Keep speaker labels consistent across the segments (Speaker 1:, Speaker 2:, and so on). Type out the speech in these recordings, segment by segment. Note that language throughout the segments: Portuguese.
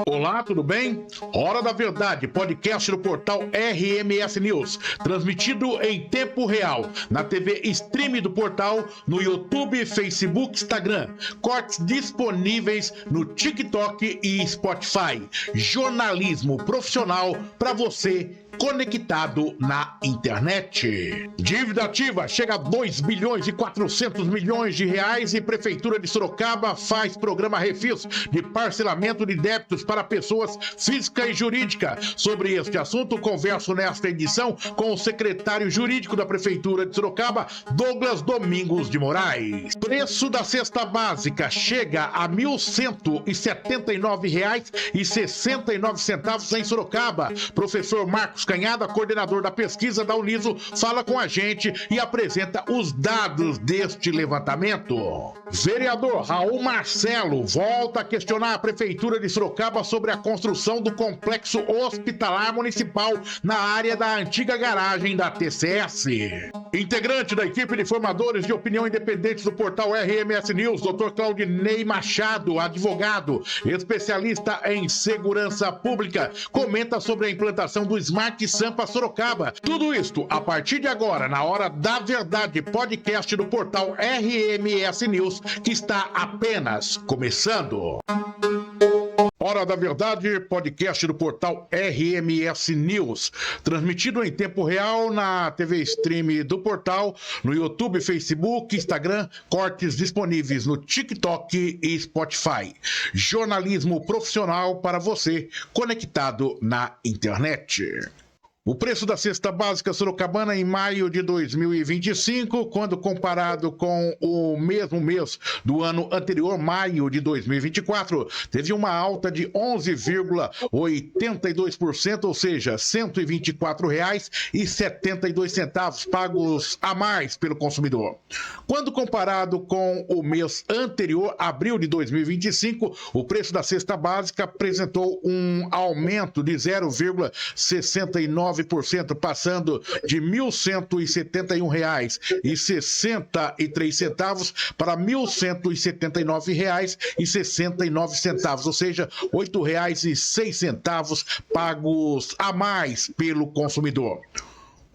Speaker 1: Olá, tudo bem? Hora da Verdade, podcast do portal RMS News, transmitido em tempo real, na TV Stream do portal, no YouTube, Facebook, Instagram, cortes disponíveis no TikTok e Spotify. Jornalismo profissional para você conectado na internet. Dívida ativa chega a 2 bilhões e 400 milhões de reais e Prefeitura de Sorocaba faz programa Refis de parcelamento de débitos para pessoas física e jurídica. Sobre este assunto, converso nesta edição com o secretário jurídico da Prefeitura de Sorocaba, Douglas Domingos de Moraes. Preço da cesta básica chega a R$ 1.179,69 em Sorocaba. Professor Marcos Canhada, coordenador da pesquisa da Uniso, fala com a gente e apresenta os dados deste levantamento. Vereador Raul Marcelo volta a questionar a Prefeitura de Sorocaba sobre a construção do complexo hospitalar municipal na área da antiga garagem da TCS. Integrante da equipe de formadores de opinião independentes do portal RMS News, Dr. Claudinei Machado, advogado, especialista em segurança pública, comenta sobre a implantação do Smart Sampa Sorocaba. Tudo isto a partir de agora, na Hora da Verdade, podcast do portal RMS News, que está apenas começando. Hora da Verdade, podcast do portal RMS News, transmitido em tempo real na TV Stream do portal, no YouTube, Facebook, Instagram, cortes disponíveis no TikTok e Spotify. Jornalismo profissional para você conectado na internet. O preço da cesta básica sorocabana em maio de 2025, quando comparado com o mesmo mês do ano anterior, maio de 2024, teve uma alta de 11,82%, ou seja, R$ 124,72 pagos a mais pelo consumidor. Quando comparado com o mês anterior, abril de 2025, o preço da cesta básica apresentou um aumento de 0,69%, passando de R$ 1.171,63 para R$ 1.179,69, ou seja, R$ 8,06 pagos a mais pelo consumidor.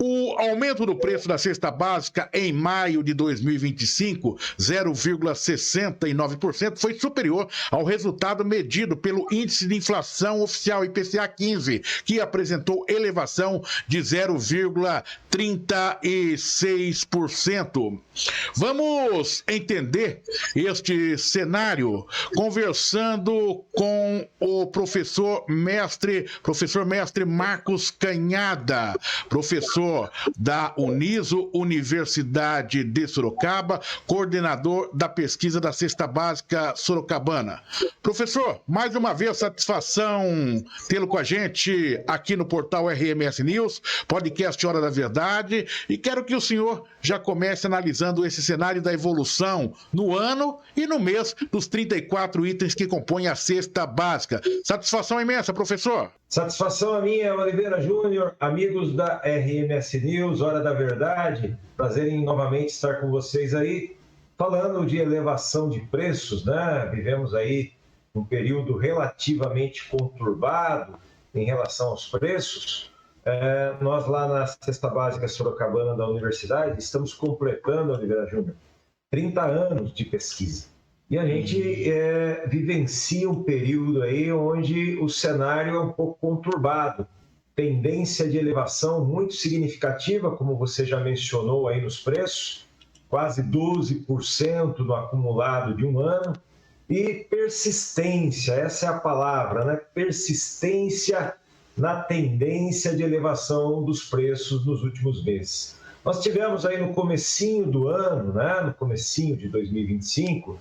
Speaker 1: O aumento do preço da cesta básica em maio de 2025, 0,69%, foi superior ao resultado medido pelo Índice de Inflação Oficial IPCA 15, que apresentou elevação de 0,36%. Vamos entender este cenário conversando com o professor mestre Marcos Canhada, professor da Uniso, Universidade de Sorocaba, coordenador da pesquisa da Cesta Básica Sorocabana. Professor, mais uma vez, satisfação tê-lo com a gente aqui no portal RMS News, podcast Hora da Verdade, e quero que o senhor já comece analisando esse cenário da evolução no ano e no mês dos 34 itens que compõem a cesta básica. Satisfação imensa, professor.
Speaker 2: Satisfação a minha, Oliveira Júnior, amigos da RMS News, Hora da Verdade. Prazer em novamente estar com vocês aí, falando de elevação de preços, né? Vivemos aí um período relativamente conturbado em relação aos preços. Nós lá na Cesta Básica Sorocabana da Universidade estamos completando, Oliveira Júnior, 30 anos de pesquisa. E a gente vivencia um período aí onde o cenário é um pouco conturbado. Tendência de elevação muito significativa, como você já mencionou aí nos preços, quase 12% no acumulado de um ano. E persistência, essa é a palavra, né? Persistência na tendência de elevação dos preços nos últimos meses. Nós tivemos aí no comecinho do ano, né? No comecinho de 2025,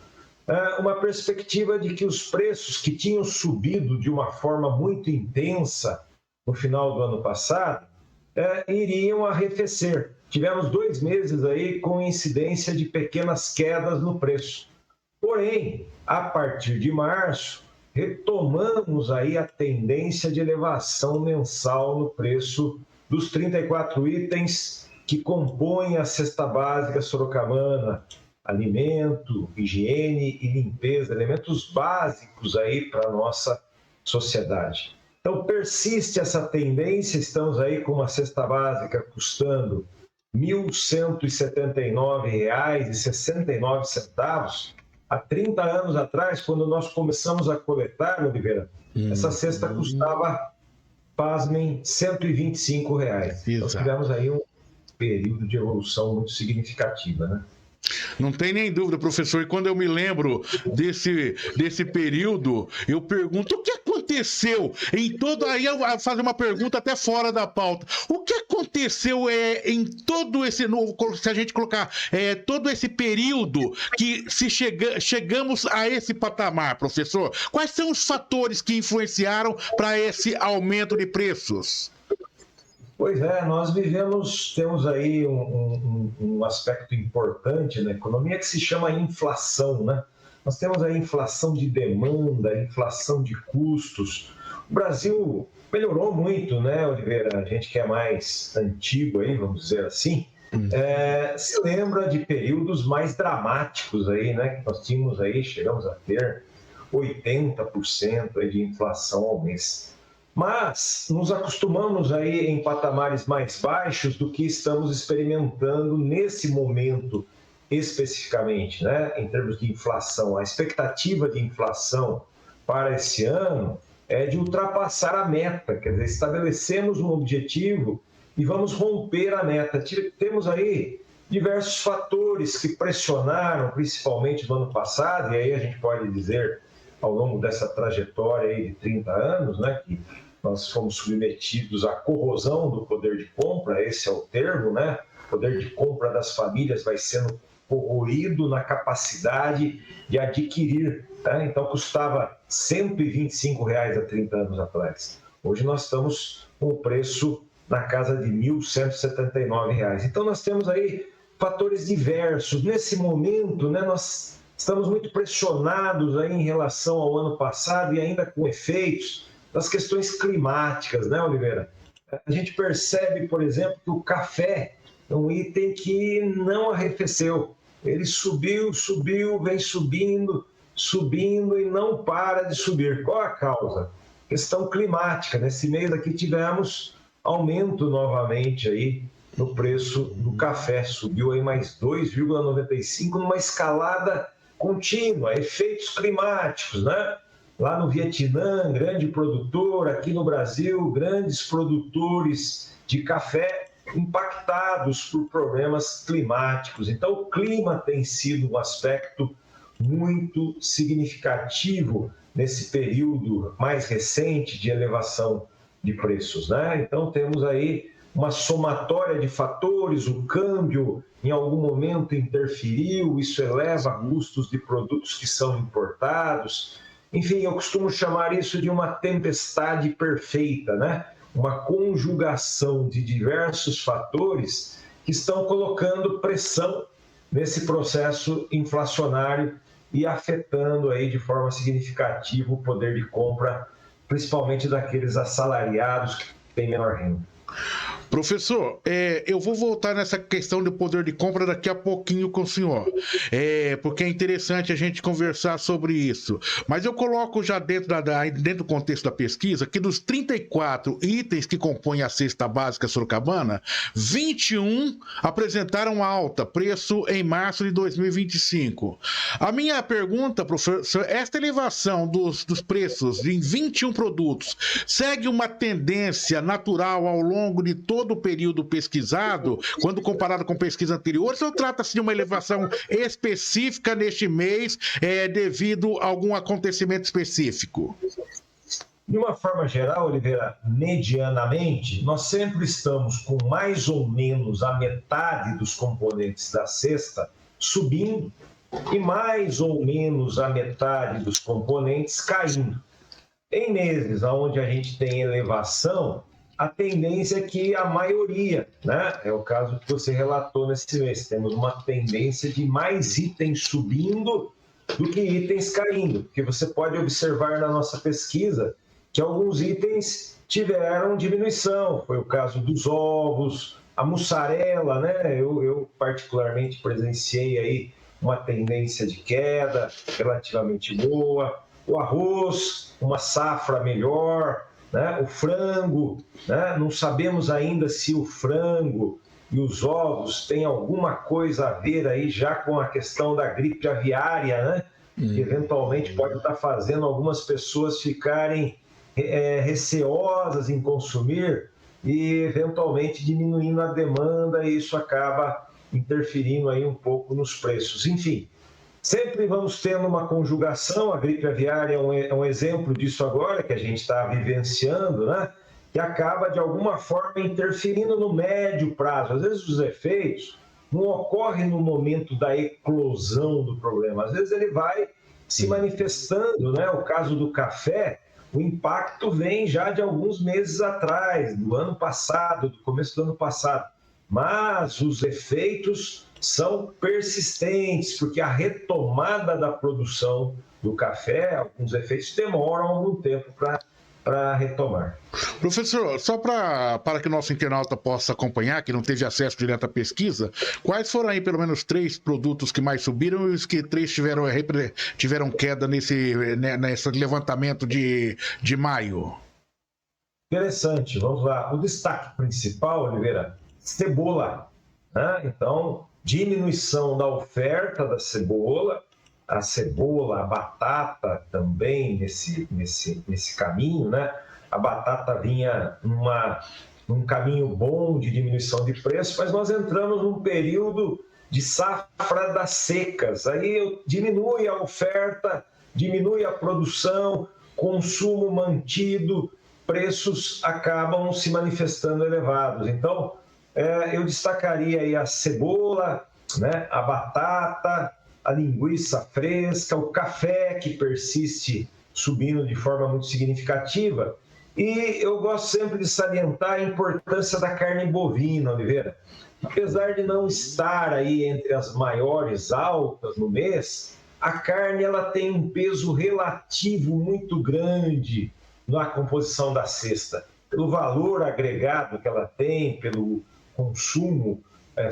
Speaker 2: uma perspectiva de que os preços que tinham subido de uma forma muito intensa no final do ano passado iriam arrefecer. Tivemos 2 meses aí com incidência de pequenas quedas no preço. Porém, a partir de março, retomamos aí a tendência de elevação mensal no preço dos 34 itens que compõem a cesta básica sorocabana, alimento, higiene e limpeza, elementos básicos aí para a nossa sociedade. Então, persiste essa tendência, estamos aí com uma cesta básica custando R$ 1.179,69. Há 30 anos atrás, quando nós começamos a coletar, Oliveira, essa cesta custava, pasmem, R$ 125. Então, tivemos aí um período de evolução muito significativa, né?
Speaker 1: Não tem nem dúvida, professor. E quando eu me lembro desse período, eu pergunto o que aconteceu em todo. Aí eu vou fazer uma pergunta até fora da pauta. O que aconteceu em todo esse novo, se a gente colocar todo esse período que chegamos a esse patamar, professor? Quais são os fatores que influenciaram para esse aumento de preços?
Speaker 2: Pois é, nós temos aí um aspecto importante na economia que se chama inflação, né? Nós temos aí inflação de demanda, inflação de custos. O Brasil melhorou muito, né, Oliveira? A gente que é mais antigo aí, vamos dizer assim, se lembra de períodos mais dramáticos aí, né? Que nós tínhamos aí, chegamos a ter 80% aí de inflação ao mês. Mas nos acostumamos aí em patamares mais baixos do que estamos experimentando nesse momento especificamente, né? Em termos de inflação. A expectativa de inflação para esse ano é de ultrapassar a meta, quer dizer, estabelecemos um objetivo e vamos romper a meta. Temos aí diversos fatores que pressionaram, principalmente no ano passado, e aí a gente pode dizer, ao longo dessa trajetória aí de 30 anos, né, que nós fomos submetidos à corrosão do poder de compra, esse é o termo, né? O poder de compra das famílias vai sendo corroído na capacidade de adquirir, tá? Então custava R$ 125 há 30 anos atrás. Hoje nós estamos com o preço na casa de R$ 1.179. Então nós temos aí fatores diversos. Nesse momento, né, nós estamos muito pressionados aí em relação ao ano passado e ainda com efeitos das questões climáticas, né, Oliveira? A gente percebe, por exemplo, que o café é um item que não arrefeceu. Ele subiu, vem subindo e não para de subir. Qual a causa? Questão climática. Nesse mês aqui tivemos aumento novamente aí no preço do café. Subiu aí mais 2,95 numa escalada contínua. Efeitos climáticos, né? Lá no Vietnã, grande produtor, aqui no Brasil, grandes produtores de café impactados por problemas climáticos. Então, o clima tem sido um aspecto muito significativo nesse período mais recente de elevação de preços, né? Então, temos aí uma somatória de fatores, o câmbio em algum momento interferiu, isso eleva custos de produtos que são importados. Enfim, eu costumo chamar isso de uma tempestade perfeita, né? Uma conjugação de diversos fatores que estão colocando pressão nesse processo inflacionário e afetando aí de forma significativa o poder de compra, principalmente daqueles assalariados que têm menor renda.
Speaker 1: Professor, eu vou voltar nessa questão do poder de compra daqui a pouquinho com o senhor, porque é interessante a gente conversar sobre isso. Mas eu coloco já dentro do contexto da pesquisa que dos 34 itens que compõem a cesta básica sorocabana, 21 apresentaram alta, preço em março de 2025. A minha pergunta, professor, esta elevação dos preços em 21 produtos segue uma tendência natural ao longo de todo o período pesquisado, quando comparado com pesquisas anteriores, ou trata-se de uma elevação específica neste mês, devido a algum acontecimento específico?
Speaker 2: De uma forma geral, Oliveira, medianamente, nós sempre estamos com mais ou menos a metade dos componentes da cesta subindo e mais ou menos a metade dos componentes caindo. Em meses onde a gente tem elevação, a tendência é que a maioria, né? É o caso que você relatou nesse mês, temos uma tendência de mais itens subindo do que itens caindo, porque você pode observar na nossa pesquisa que alguns itens tiveram diminuição, foi o caso dos ovos, a mussarela, né? Eu particularmente presenciei aí uma tendência de queda relativamente boa. O arroz, uma safra melhor, né? O frango, né? Não sabemos ainda se o frango e os ovos têm alguma coisa a ver aí já com a questão da gripe aviária, né? Que eventualmente pode estar fazendo algumas pessoas ficarem receosas em consumir e eventualmente diminuindo a demanda, e isso acaba interferindo aí um pouco nos preços. Enfim, sempre vamos tendo uma conjugação, a gripe aviária é um exemplo disso agora, que a gente está vivenciando, né? Que acaba, de alguma forma, interferindo no médio prazo. Às vezes os efeitos não ocorrem no momento da eclosão do problema, às vezes ele vai se manifestando, né? O caso do café, o impacto vem já de alguns meses atrás, do ano passado, do começo do ano passado, mas os efeitos são persistentes, porque a retomada da produção do café, alguns efeitos demoram algum tempo para retomar.
Speaker 1: Professor, só para que o nosso internauta possa acompanhar, que não teve acesso direto à pesquisa, quais foram aí pelo menos 3 produtos que mais subiram e os que 3 tiveram queda nesse levantamento de maio?
Speaker 2: Interessante, vamos lá. O destaque principal, Oliveira, cebola, né? Então, diminuição da oferta da cebola, a cebola, a batata também nesse caminho, né? A batata vinha num caminho bom de diminuição de preço, mas nós entramos num período de safra das secas. Aí diminui a oferta, diminui a produção, consumo mantido, preços acabam se manifestando elevados. Então, eu destacaria aí a cebola, né? A batata, a linguiça fresca, o café, que persiste subindo de forma muito significativa. E eu gosto sempre de salientar a importância da carne bovina, Oliveira. Apesar de não estar aí entre as maiores altas no mês, a carne ela tem um peso relativo muito grande na composição da cesta. Pelo valor agregado que ela tem, pelo consumo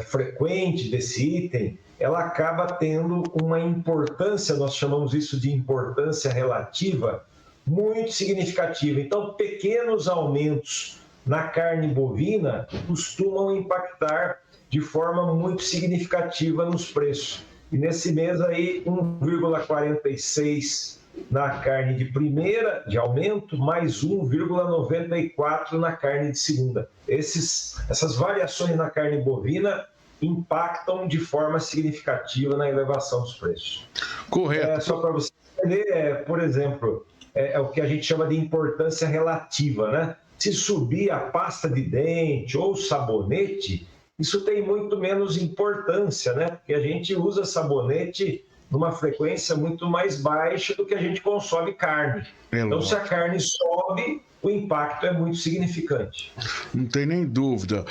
Speaker 2: frequente desse item, ela acaba tendo uma importância, nós chamamos isso de importância relativa, muito significativa. Então, pequenos aumentos na carne bovina costumam impactar de forma muito significativa nos preços. E nesse mês aí, 1,46 na carne de primeira, de aumento, mais 1,94 na carne de segunda. Essas variações na carne bovina impactam de forma significativa na elevação dos preços.
Speaker 1: Correto.
Speaker 2: Só para você entender, por exemplo, é o que a gente chama de importância relativa, né? Se subir a pasta de dente ou sabonete, isso tem muito menos importância, né? Porque a gente usa sabonete numa frequência muito mais baixa do que a gente consome carne. Então, se a carne sobe, o impacto é muito significante.
Speaker 1: Não tem nem dúvida.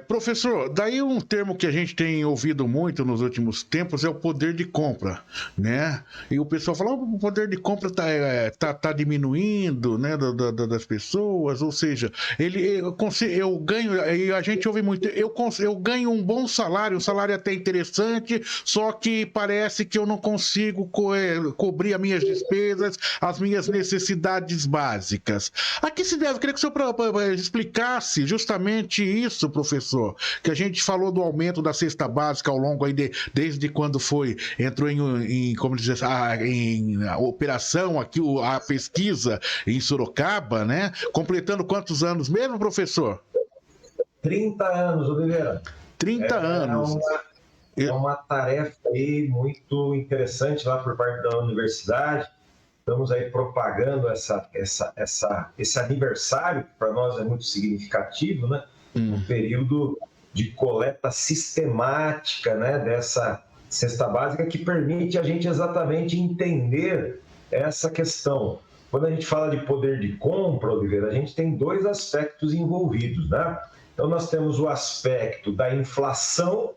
Speaker 1: Professor, daí um termo que a gente tem ouvido muito nos últimos tempos é o poder de compra, né? E o pessoal fala, o poder de compra tá diminuindo, né, das pessoas, ou seja, eu ganho, e a gente ouve muito, eu ganho um bom salário, um salário até interessante, só que parece que eu não consigo cobrir as minhas despesas, as minhas necessidades básicas. A que se deve? Eu queria que o senhor explicasse justamente isso, professor, que a gente falou do aumento da cesta básica ao longo aí desde quando entrou como dizer, em operação aqui a pesquisa em Sorocaba, né? Completando quantos anos mesmo, professor?
Speaker 2: 30 anos, Oliveira.
Speaker 1: 30 anos.
Speaker 2: É uma tarefa aí muito interessante lá por parte da universidade. Estamos aí propagando esse aniversário, que para nós é muito significativo, né? Um período de coleta sistemática, né, dessa cesta básica, que permite a gente exatamente entender essa questão. Quando a gente fala de poder de compra, Oliveira, a gente tem 2 aspectos envolvidos, né? Então, nós temos o aspecto da inflação,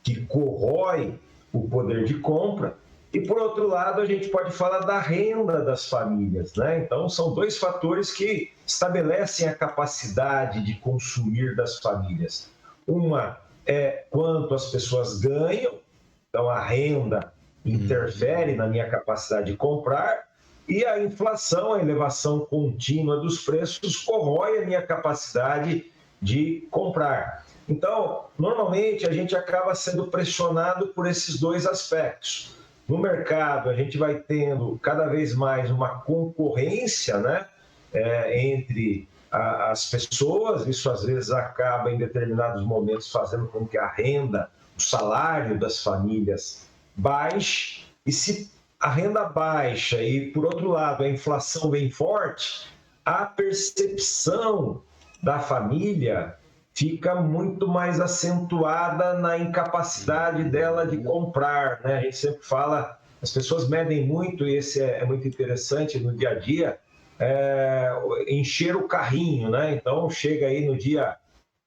Speaker 2: que corrói o poder de compra, e, por outro lado, a gente pode falar da renda das famílias, né? Então, são 2 fatores que estabelecem a capacidade de consumir das famílias. Uma é quanto as pessoas ganham, Então, a renda interfere na minha capacidade de comprar e a inflação, a elevação contínua dos preços, corrói a minha capacidade de comprar. Então, normalmente, a gente acaba sendo pressionado por esses dois aspectos. No mercado, a gente vai tendo cada vez mais uma concorrência, né, entre as pessoas. Isso, às vezes, acaba, em determinados momentos, fazendo com que a renda, o salário das famílias baixe. E se a renda baixa e, por outro lado, a inflação vem forte, a percepção da família fica muito mais acentuada na incapacidade dela de comprar, né? A gente sempre fala, as pessoas medem muito, e esse é muito interessante no dia a dia, encher o carrinho, né? Então, chega aí no dia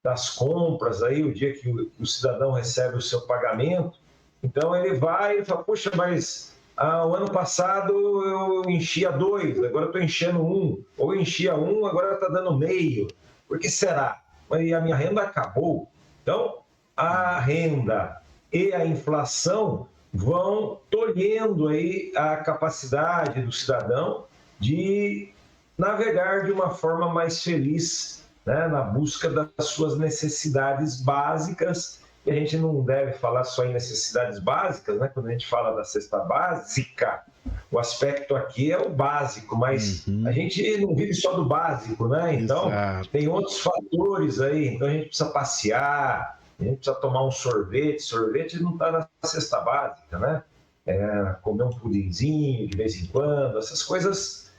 Speaker 2: das compras, aí, o dia que o cidadão recebe o seu pagamento, então ele vai e fala, puxa, mas o ano passado eu enchia 2, agora estou enchendo 1, ou eu enchia 1, agora está dando meio. Por que será? Mas a minha renda acabou. Então, a renda e a inflação vão tolhendo aí a capacidade do cidadão de navegar de uma forma mais feliz, né, na busca das suas necessidades básicas. E a gente não deve falar só em necessidades básicas, né? Quando a gente fala da cesta básica, o aspecto aqui é o básico, mas a gente não vive só do básico, né? Então, tem outros fatores aí. Então, a gente precisa passear, a gente precisa tomar um sorvete. Sorvete não está na cesta básica, né? Comer um pudinzinho de vez em quando, essas coisas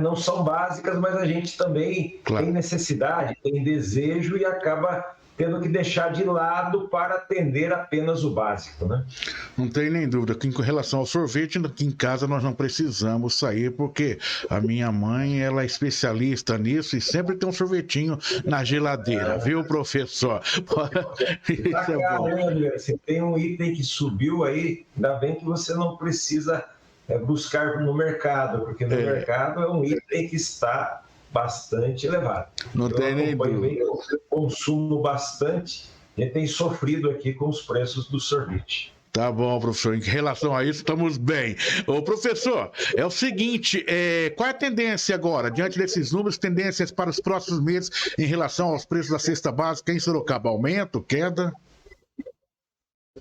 Speaker 2: não são básicas, mas a gente também tem necessidade, tem desejo e acaba tendo que deixar de lado para atender apenas o básico, né?
Speaker 1: Não tem nem dúvida que, com relação ao sorvete, aqui em casa nós não precisamos sair, porque a minha mãe, ela é especialista nisso e sempre tem um sorvetinho na geladeira, viu, professor?
Speaker 2: Isso é bom. Se tem um item que subiu aí, ainda bem que você não precisa buscar no mercado, porque no mercado é um item que está bastante elevado.
Speaker 1: Não tem nem dúvida.
Speaker 2: Eu consumo bastante e tem sofrido aqui com os preços do sorvete.
Speaker 1: Tá bom, professor. Em relação a isso, estamos bem. Ô, professor, é o seguinte, qual é a tendência agora, diante desses números, tendências para os próximos meses em relação aos preços da cesta básica em Sorocaba? Aumento, queda?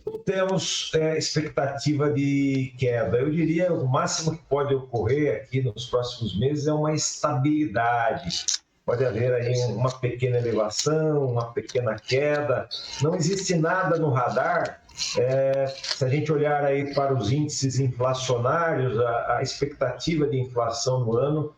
Speaker 2: Não temos expectativa de queda. Eu diria o máximo que pode ocorrer aqui nos próximos meses é uma estabilidade. Pode haver aí uma pequena elevação, uma pequena queda. Não existe nada no radar. Se a gente olhar aí para os índices inflacionários, a expectativa de inflação no ano,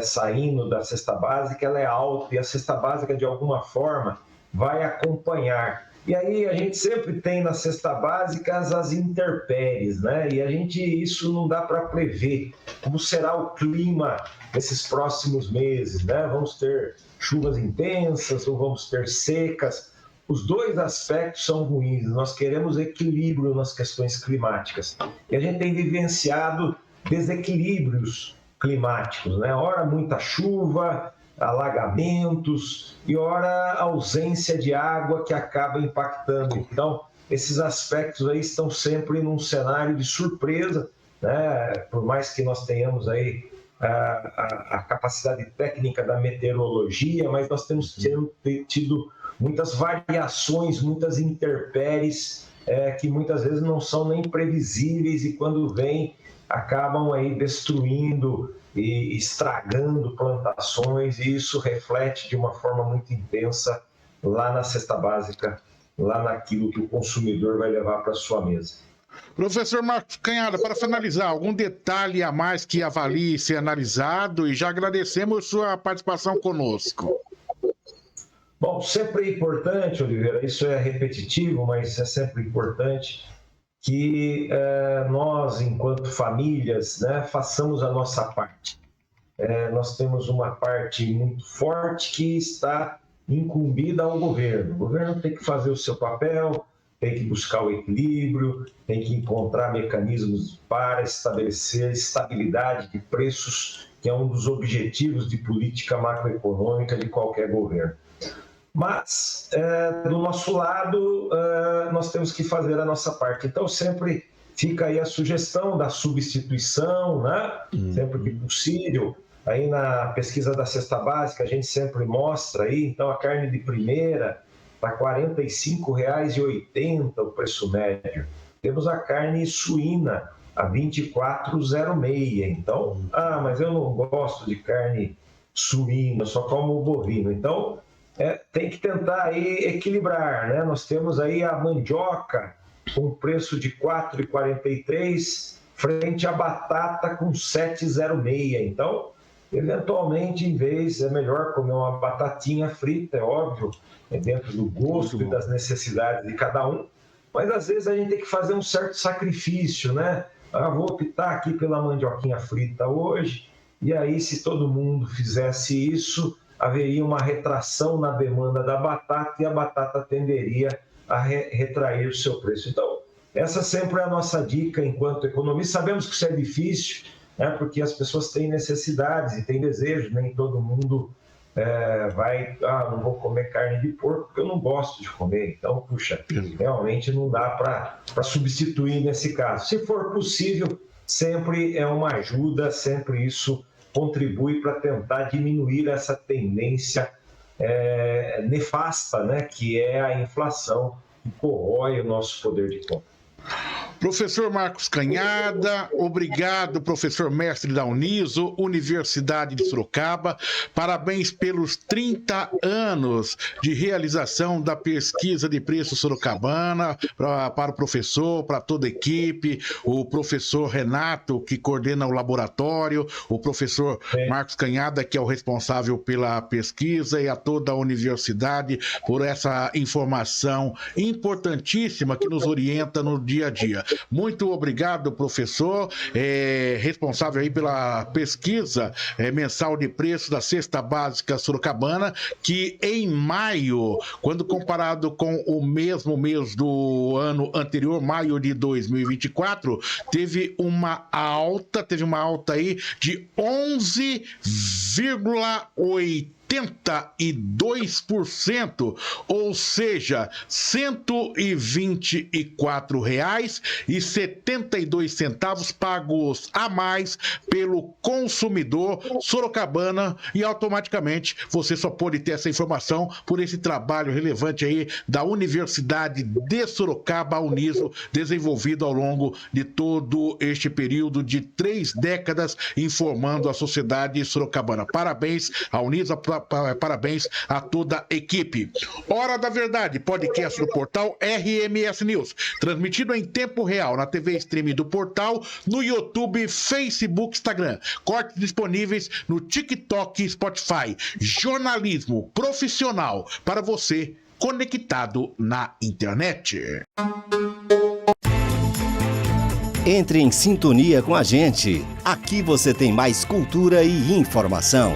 Speaker 2: saindo da cesta básica, ela é alta, e a cesta básica, de alguma forma, vai acompanhar. E aí a gente sempre tem na cesta básica as intempéries, né? E isso não dá para prever como será o clima nesses próximos meses, né? Vamos ter chuvas intensas ou vamos ter secas. Os dois aspectos são ruins. Nós queremos equilíbrio nas questões climáticas. E a gente tem vivenciado desequilíbrios climáticos, né? Ora muita chuva, alagamentos e ora ausência de água que acaba impactando. Então, esses aspectos aí estão sempre num cenário de surpresa, né? Por mais que nós tenhamos aí a capacidade técnica da meteorologia, mas nós temos tido muitas variações, muitas intempéries que muitas vezes não são nem previsíveis e quando vêm acabam aí destruindo e estragando plantações, e isso reflete de uma forma muito intensa lá na cesta básica, lá naquilo que o consumidor vai levar para a sua mesa.
Speaker 1: Professor Marcos Canhada, para finalizar, algum detalhe a mais que avalie ser analisado? E já agradecemos sua participação conosco.
Speaker 2: Bom, sempre é importante, Oliveira, isso é repetitivo, mas é sempre importante que nós, enquanto famílias, né, façamos a nossa parte. Nós temos uma parte muito forte que está incumbida ao governo. O governo tem que fazer o seu papel, tem que buscar o equilíbrio, tem que encontrar mecanismos para estabelecer estabilidade de preços, que é um dos objetivos de política macroeconômica de qualquer governo. Mas, do nosso lado, nós temos que fazer a nossa parte. Então, sempre fica aí a sugestão da substituição, né? Sempre que possível. Aí na pesquisa da cesta básica, a gente sempre mostra aí, então a carne de primeira está R$ 45,80 o preço médio. Temos a carne suína a R$ 24,06. Então, mas eu não gosto de carne suína, só como bovino. Então, tem que tentar aí equilibrar, né? Nós temos aí a mandioca com preço de R$ 4,43 frente à batata com R$ 7,06. Então, eventualmente, em vez, é melhor comer uma batatinha frita, é óbvio, dentro do gosto e das necessidades de cada um, mas às vezes a gente tem que fazer um certo sacrifício, né? Vou optar aqui pela mandioquinha frita hoje, e aí se todo mundo fizesse isso, haveria uma retração na demanda da batata e a batata tenderia a retrair o seu preço. Então, essa sempre é a nossa dica enquanto economista. Sabemos que isso é difícil, né, porque as pessoas têm necessidades e têm desejos, nem todo mundo não vou comer carne de porco porque eu não gosto de comer. Então, puxa, realmente não dá para substituir nesse caso. Se for possível, sempre é uma ajuda, sempre isso contribui para tentar diminuir essa tendência nefasta, né, que é a inflação que corrói o nosso poder de compra.
Speaker 1: Professor Marcos Canhada, obrigado, professor mestre da Uniso, Universidade de Sorocaba. Parabéns pelos 30 anos de realização da pesquisa de preço sorocabana, para o professor, para toda a equipe, o professor Renato, que coordena o laboratório, o professor Marcos Canhada, que é o responsável pela pesquisa, e a toda a universidade por essa informação importantíssima que nos orienta no dia a dia. Muito obrigado, professor, responsável aí pela pesquisa mensal de preços da cesta básica sorocabana, que em maio, quando comparado com o mesmo mês do ano anterior, maio de 2024, teve uma alta aí de 11,82%, ou seja, R$ 124,72 pagos a mais pelo consumidor sorocabana, e automaticamente você só pode ter essa informação por esse trabalho relevante aí da Universidade de Sorocaba, a Uniso, desenvolvido ao longo de todo este período de 3 décadas, informando a sociedade sorocabana. Parabéns à Uniso, parabéns a toda a equipe. Hora da Verdade, podcast do portal RMS News, transmitido em tempo real na TV Stream do portal, no YouTube, Facebook, Instagram. Cortes disponíveis no TikTok e Spotify. Jornalismo profissional para você conectado na internet.
Speaker 3: Entre em sintonia com a gente. Aqui você tem mais cultura e informação.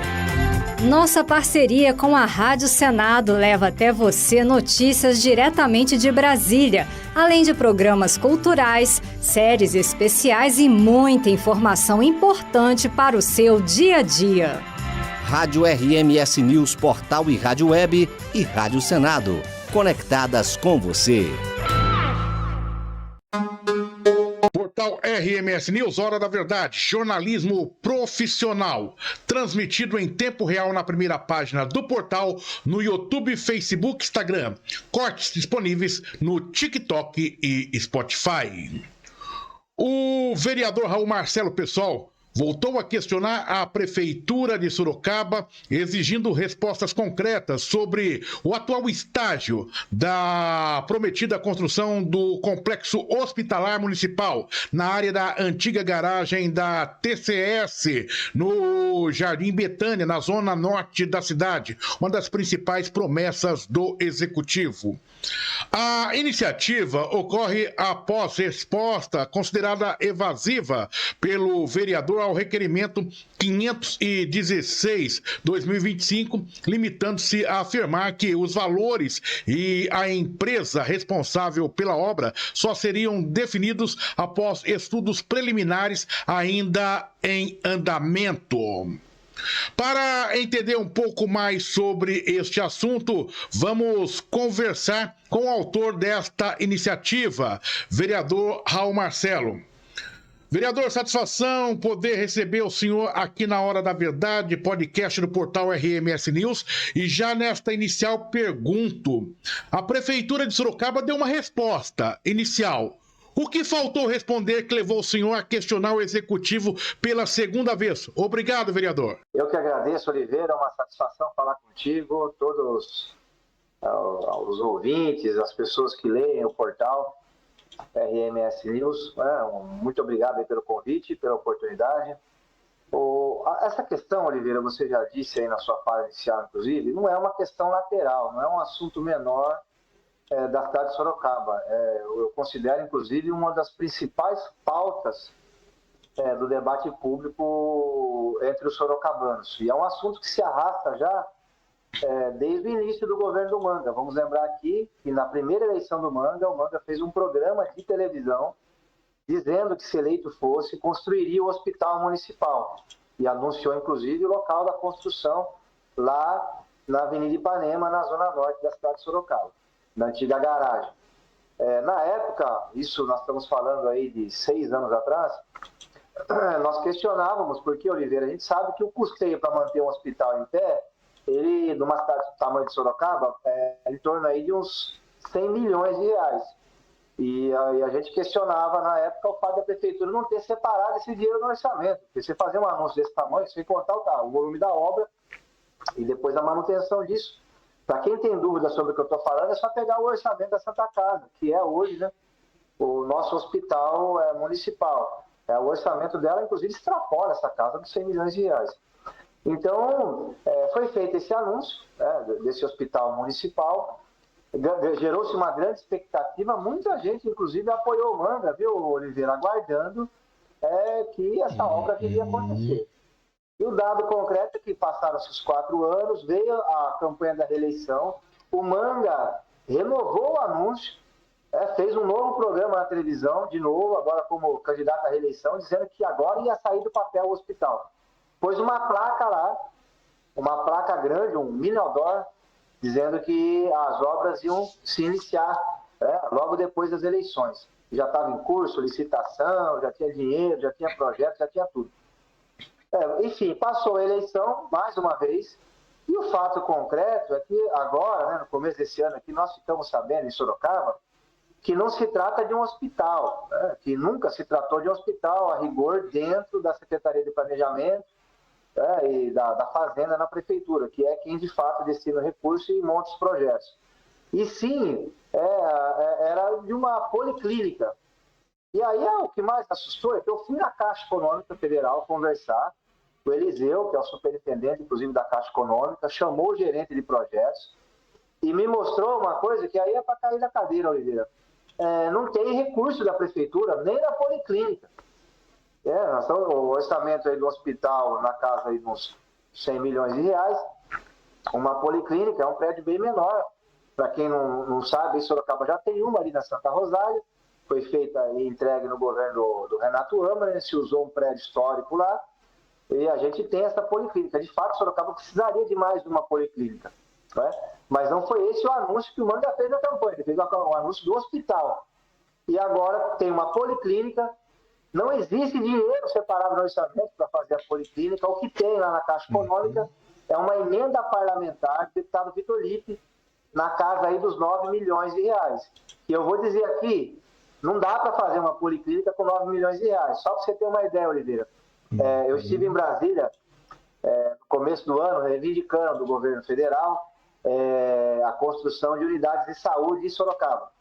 Speaker 4: Nossa parceria com a Rádio Senado leva até você notícias diretamente de Brasília, além de programas culturais, séries especiais e muita informação importante para o seu dia a dia.
Speaker 3: Rádio RMS News, Portal e Rádio Web e Rádio Senado, conectadas com você.
Speaker 1: Portal RMS News, Hora da Verdade, jornalismo profissional, transmitido em tempo real na primeira página do portal, no YouTube, Facebook, Instagram. Cortes disponíveis no TikTok e Spotify. O vereador Raul Marcelo Pessoal voltou a questionar a Prefeitura de Sorocaba, exigindo respostas concretas sobre o atual estágio da prometida construção do complexo hospitalar municipal na área da antiga garagem da TCS, no Jardim Betânia, na zona norte da cidade, uma das principais promessas do Executivo. A iniciativa ocorre após resposta considerada evasiva pelo vereador ao requerimento 516/2025, limitando-se a afirmar que os valores e a empresa responsável pela obra só seriam definidos após estudos preliminares ainda em andamento. Para entender um pouco mais sobre este assunto, vamos conversar com o autor desta iniciativa, vereador Raul Marcelo. Vereador, satisfação poder receber o senhor aqui na Hora da Verdade, podcast do portal RMS News. E já nesta inicial pergunto, a Prefeitura de Sorocaba deu uma resposta inicial. O que faltou responder que levou o senhor a questionar o Executivo pela segunda vez? Obrigado, vereador.
Speaker 5: Eu que agradeço, Oliveira, é uma satisfação falar contigo, todos os ouvintes, as pessoas que leem o portal RMS News. Muito obrigado aí pelo convite, pela oportunidade. Essa questão, Oliveira, você já disse aí na sua fala inicial, inclusive, não é uma questão lateral, não é um assunto menor da cidade de Sorocaba. Eu considero, inclusive, uma das principais pautas do debate público entre os sorocabanos. E é um assunto que se arrasta já desde o início do governo do Manga. Vamos lembrar aqui que na primeira eleição do Manga, o Manga fez um programa de televisão dizendo que, se eleito fosse, construiria o hospital municipal. E anunciou, inclusive, o local da construção lá na Avenida Ipanema, na zona norte da cidade de Sorocaba, na antiga garagem. Na época, isso nós estamos falando aí de 6 anos atrás, nós questionávamos, porque, Oliveira, a gente sabe que o custeio para manter um hospital em pé, ele, numa cidade do tamanho de Sorocaba, em torno aí de uns 100 milhões de reais. E a gente questionava, na época, o fato da Prefeitura não ter separado esse dinheiro no orçamento. Porque você fazer um anúncio desse tamanho, sem contar o volume da obra e depois a manutenção disso. Para quem tem dúvida sobre o que eu estou falando, é só pegar o orçamento da Santa Casa, que é hoje, né, o nosso hospital municipal. O orçamento dela, inclusive, extrapola essa casa dos 100 milhões de reais. Então, foi feito esse anúncio desse hospital municipal, gerou-se uma grande expectativa, muita gente, inclusive, apoiou o Manga, viu, Oliveira, aguardando que essa obra viria acontecer. E o dado concreto é que passaram-se os 4 anos, veio a campanha da reeleição, o Manga renovou o anúncio, fez um novo programa na televisão, de novo, agora como candidato à reeleição, dizendo que agora ia sair do papel o hospital. Pôs uma placa lá, uma placa grande, um mini outdoor, dizendo que as obras iam se iniciar logo depois das eleições. Já estava em curso, licitação, já tinha dinheiro, já tinha projeto, já tinha tudo. Enfim, passou a eleição, mais uma vez, e o fato concreto é que agora, no começo desse ano aqui, nós ficamos sabendo em Sorocaba que não se trata de um hospital, que nunca se tratou de um hospital, a rigor, dentro da Secretaria de Planejamento e da Fazenda na Prefeitura, que é quem de fato destina recursos e monta os projetos. E sim, era de uma policlínica. E aí o que mais assustou é que eu fui na Caixa Econômica Federal conversar, o Eliseu, que é o superintendente, inclusive, da Caixa Econômica, chamou o gerente de projetos e me mostrou uma coisa que aí é para cair da cadeira, Oliveira. Não tem recurso da Prefeitura, nem da policlínica. Nós estamos, o orçamento aí do hospital na casa aí de uns 100 milhões de reais, uma policlínica é um prédio bem menor. Para quem não sabe, Sorocaba já tem uma ali na Santa Rosália, foi feita e entregue no governo do Renato Amara, se usou um prédio histórico lá, e a gente tem essa policlínica. De fato, Sorocaba precisaria de mais de uma policlínica. Mas não foi esse o anúncio que o Manga fez na campanha, ele fez o anúncio do hospital. E agora tem uma policlínica, não existe dinheiro separado no orçamento para fazer a policlínica, o que tem lá na Caixa Econômica é uma emenda parlamentar do deputado Vitor Lippe, na casa aí dos 9 milhões de reais. E eu vou dizer aqui, não dá para fazer uma policlínica com 9 milhões de reais. Só para você ter uma ideia, Oliveira. Eu estive em Brasília, no começo do ano, reivindicando do governo federal a construção de unidades de saúde em Sorocaba.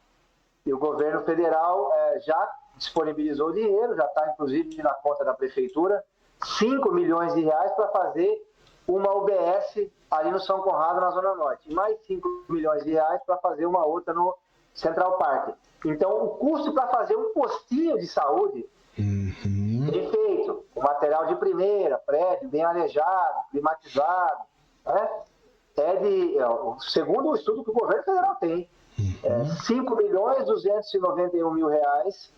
Speaker 5: E o governo federal já disponibilizou dinheiro, já está inclusive na conta da Prefeitura, 5 milhões de reais para fazer uma UBS ali no São Conrado, na Zona Norte. E mais 5 milhões de reais para fazer uma outra no Central Park. Então, o custo para fazer um postinho de saúde bem feito, com material de primeira, prédio bem arejado, climatizado, segundo o estudo que o governo federal tem, 5 milhões 291 mil reais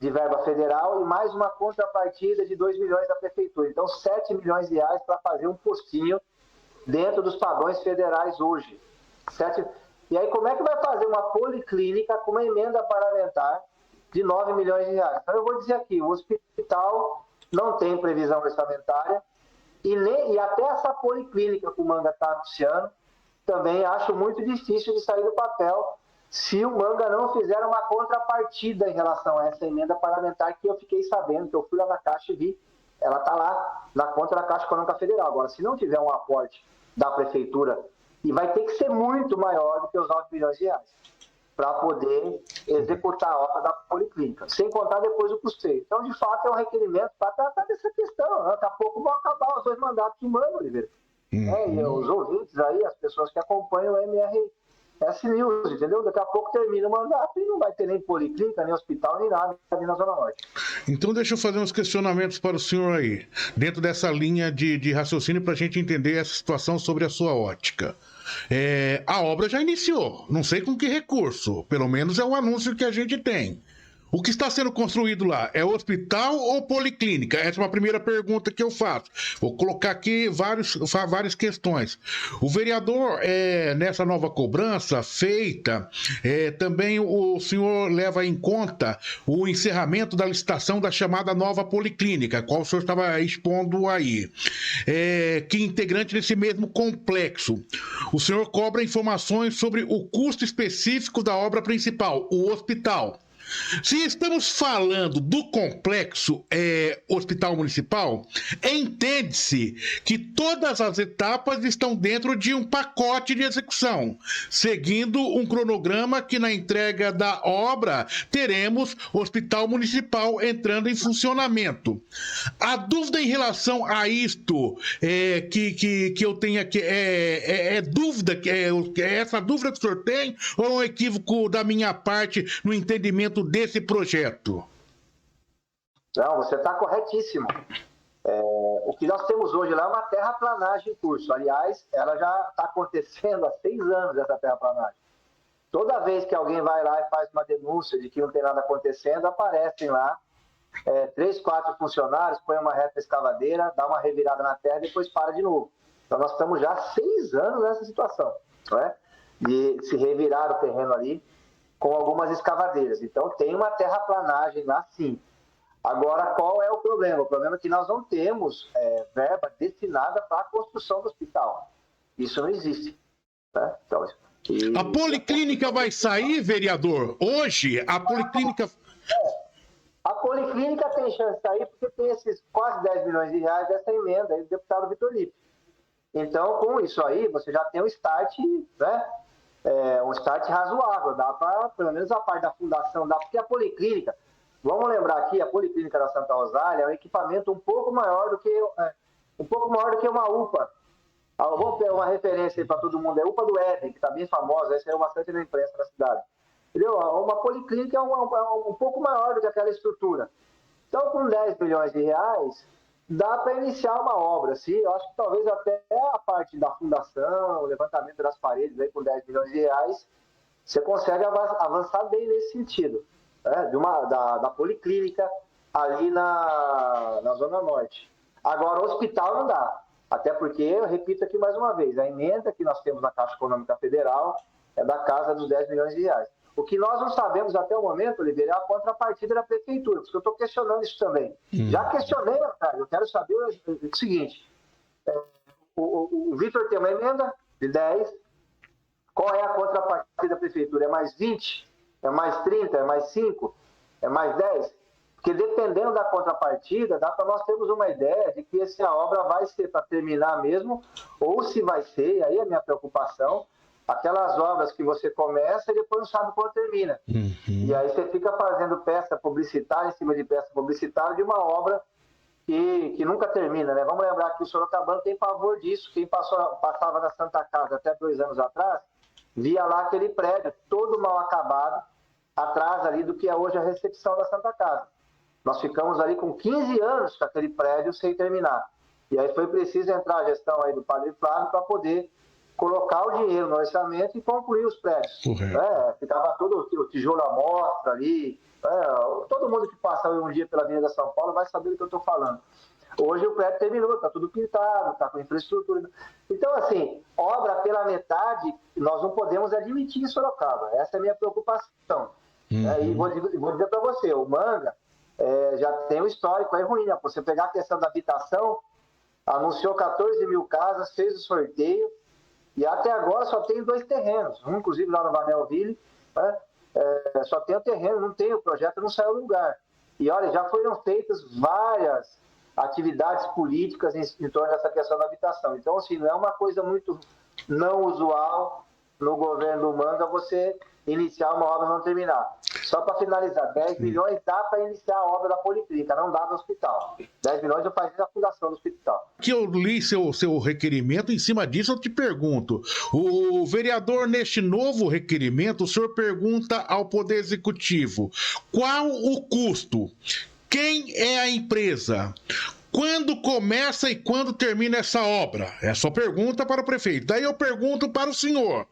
Speaker 5: de verba federal e mais uma contrapartida de 2 milhões da prefeitura. Então, 7 milhões de reais para fazer um postinho dentro dos padrões federais hoje. E aí, como é que vai fazer uma policlínica com uma emenda parlamentar de 9 milhões de reais? Então, eu vou dizer aqui, o hospital não tem previsão orçamentária e até essa policlínica que o Manga está anunciando, também acho muito difícil de sair do papel se o Manga não fizer uma contrapartida em relação a essa emenda parlamentar que eu fiquei sabendo, que eu fui lá na Caixa e vi, ela está lá na conta da Caixa Econômica Federal. Agora, se não tiver um aporte da Prefeitura, e vai ter que ser muito maior do que os 9 milhões de reais, para poder executar a obra da policlínica, sem contar depois o custeio. Então, de fato, é um requerimento para tratar dessa questão. Daqui a pouco vão acabar os 2 mandatos do Manga, Oliveira. E os ouvintes aí, as pessoas que acompanham o MRS News, entendeu? Daqui a pouco termina o mandato e não vai ter nem policlínica, nem hospital, nem nada ali na Zona Norte.
Speaker 1: Então deixa eu fazer uns questionamentos para o senhor aí, dentro dessa linha de raciocínio para a gente entender essa situação sobre a sua ótica. A obra já iniciou, não sei com que recurso, pelo menos é o anúncio que a gente tem. O que está sendo construído lá é hospital ou policlínica? Essa é uma primeira pergunta que eu faço. Vou colocar aqui várias questões. O vereador, nessa nova cobrança feita, também o senhor leva em conta o encerramento da licitação da chamada nova policlínica, qual o senhor estava expondo aí, que integrante desse mesmo complexo. O senhor cobra informações sobre o custo específico da obra principal, o hospital. Se estamos falando do complexo hospital municipal, entende-se que todas as etapas estão dentro de um pacote de execução, seguindo um cronograma que na entrega da obra teremos hospital municipal entrando em funcionamento. A dúvida em relação a isto que eu tenho aqui essa dúvida que o senhor tem ou é um equívoco da minha parte no entendimento desse projeto?
Speaker 5: Não, você está corretíssimo. O que nós temos hoje lá é uma terraplanagem em curso. Aliás, ela já está acontecendo há 6 anos, essa terraplanagem. Toda vez que alguém vai lá e faz uma denúncia de que não tem nada acontecendo, aparecem lá 3, 4 funcionários, põem uma reta escavadeira, dá uma revirada na terra e depois para de novo. Então nós estamos já há 6 anos nessa situação, não é? De se revirar o terreno ali com algumas escavadeiras. Então, tem uma terraplanagem lá, sim. Agora, qual é o problema? O problema é que nós não temos verba destinada para a construção do hospital. Isso não existe. Né? Então,
Speaker 1: a policlínica vai sair, vereador? Hoje, a policlínica...
Speaker 5: A policlínica tem chance de sair porque tem esses quase 10 milhões de reais dessa emenda aí do deputado Vitor Lippe. Então, com isso aí, você já tem um start, né? Um start razoável, dá para, pelo menos a parte da fundação, dá, porque a policlínica, vamos lembrar aqui, a Policlínica da Santa Rosália é um equipamento um pouco maior do que uma UPA. Vamos ter uma referência aí para todo mundo, é a UPA do Éden, que está bem famosa, essa é bastante na imprensa da cidade. Entendeu? Uma policlínica é um pouco maior do que aquela estrutura. Então, com 10 milhões de reais, dá para iniciar uma obra, sim. Eu acho que talvez até a parte da fundação, o levantamento das paredes aí com 10 milhões de reais, você consegue avançar bem nesse sentido, né? Da policlínica ali na Zona Norte. Agora, o hospital não dá, até porque, eu repito aqui mais uma vez, a emenda que nós temos na Caixa Econômica Federal é da casa dos 10 milhões de reais. O que nós não sabemos até o momento, Oliveira, é a contrapartida da Prefeitura, porque eu estou questionando isso também. Já questionei, cara, eu quero saber o seguinte, o Vitor tem uma emenda de 10, qual é a contrapartida da Prefeitura? É mais 20? É mais 30? É mais 5? É mais 10? Porque dependendo da contrapartida, dá para nós termos uma ideia de que essa obra vai ser para terminar mesmo, ou se vai ser, e aí é a minha preocupação, aquelas obras que você começa e depois não sabe quando termina. E aí você fica fazendo peça publicitária em cima de peça publicitária de uma obra que nunca termina, né? Vamos lembrar que o Sorocabano tem pavor disso. Quem passava na Santa Casa até 2 anos atrás, via lá aquele prédio todo mal acabado, atrás ali do que é hoje a recepção da Santa Casa. Nós ficamos ali com 15 anos com aquele prédio sem terminar. E aí foi preciso entrar a gestão aí do Padre Flávio para poder colocar o dinheiro no orçamento e concluir os prédios. Ficava todo o tijolo à mostra ali. Todo mundo que passa um dia pela Avenida São Paulo vai saber do que eu estou falando. Hoje o prédio terminou, está tudo pintado, está com infraestrutura. Então, assim, obra pela metade, nós não podemos admitir em Sorocaba. Essa é a minha preocupação. E vou dizer para você, o Manga já tem um histórico aí ruim. Né? Você pegar a questão da habitação, anunciou 14 mil casas, fez o sorteio, e até agora só tem 2 terrenos. Um, inclusive, lá no Vanelville, né? Só tem o terreno, não tem o projeto, não saiu do lugar. E olha, já foram feitas várias atividades políticas em torno dessa questão da habitação. Então, assim, não é uma coisa muito não usual no governo do Manga você iniciar uma obra e não terminar. Só para finalizar, 10 milhões dá para iniciar a obra da Policlínica, não dá no hospital. 10 milhões eu fazia na fundação do hospital.
Speaker 1: Que eu li seu requerimento, em cima disso eu te pergunto, o vereador, neste novo requerimento, o senhor pergunta ao Poder Executivo, qual o custo? Quem é a empresa? Quando começa e quando termina essa obra? É só pergunta para o prefeito. Daí eu pergunto para o senhor.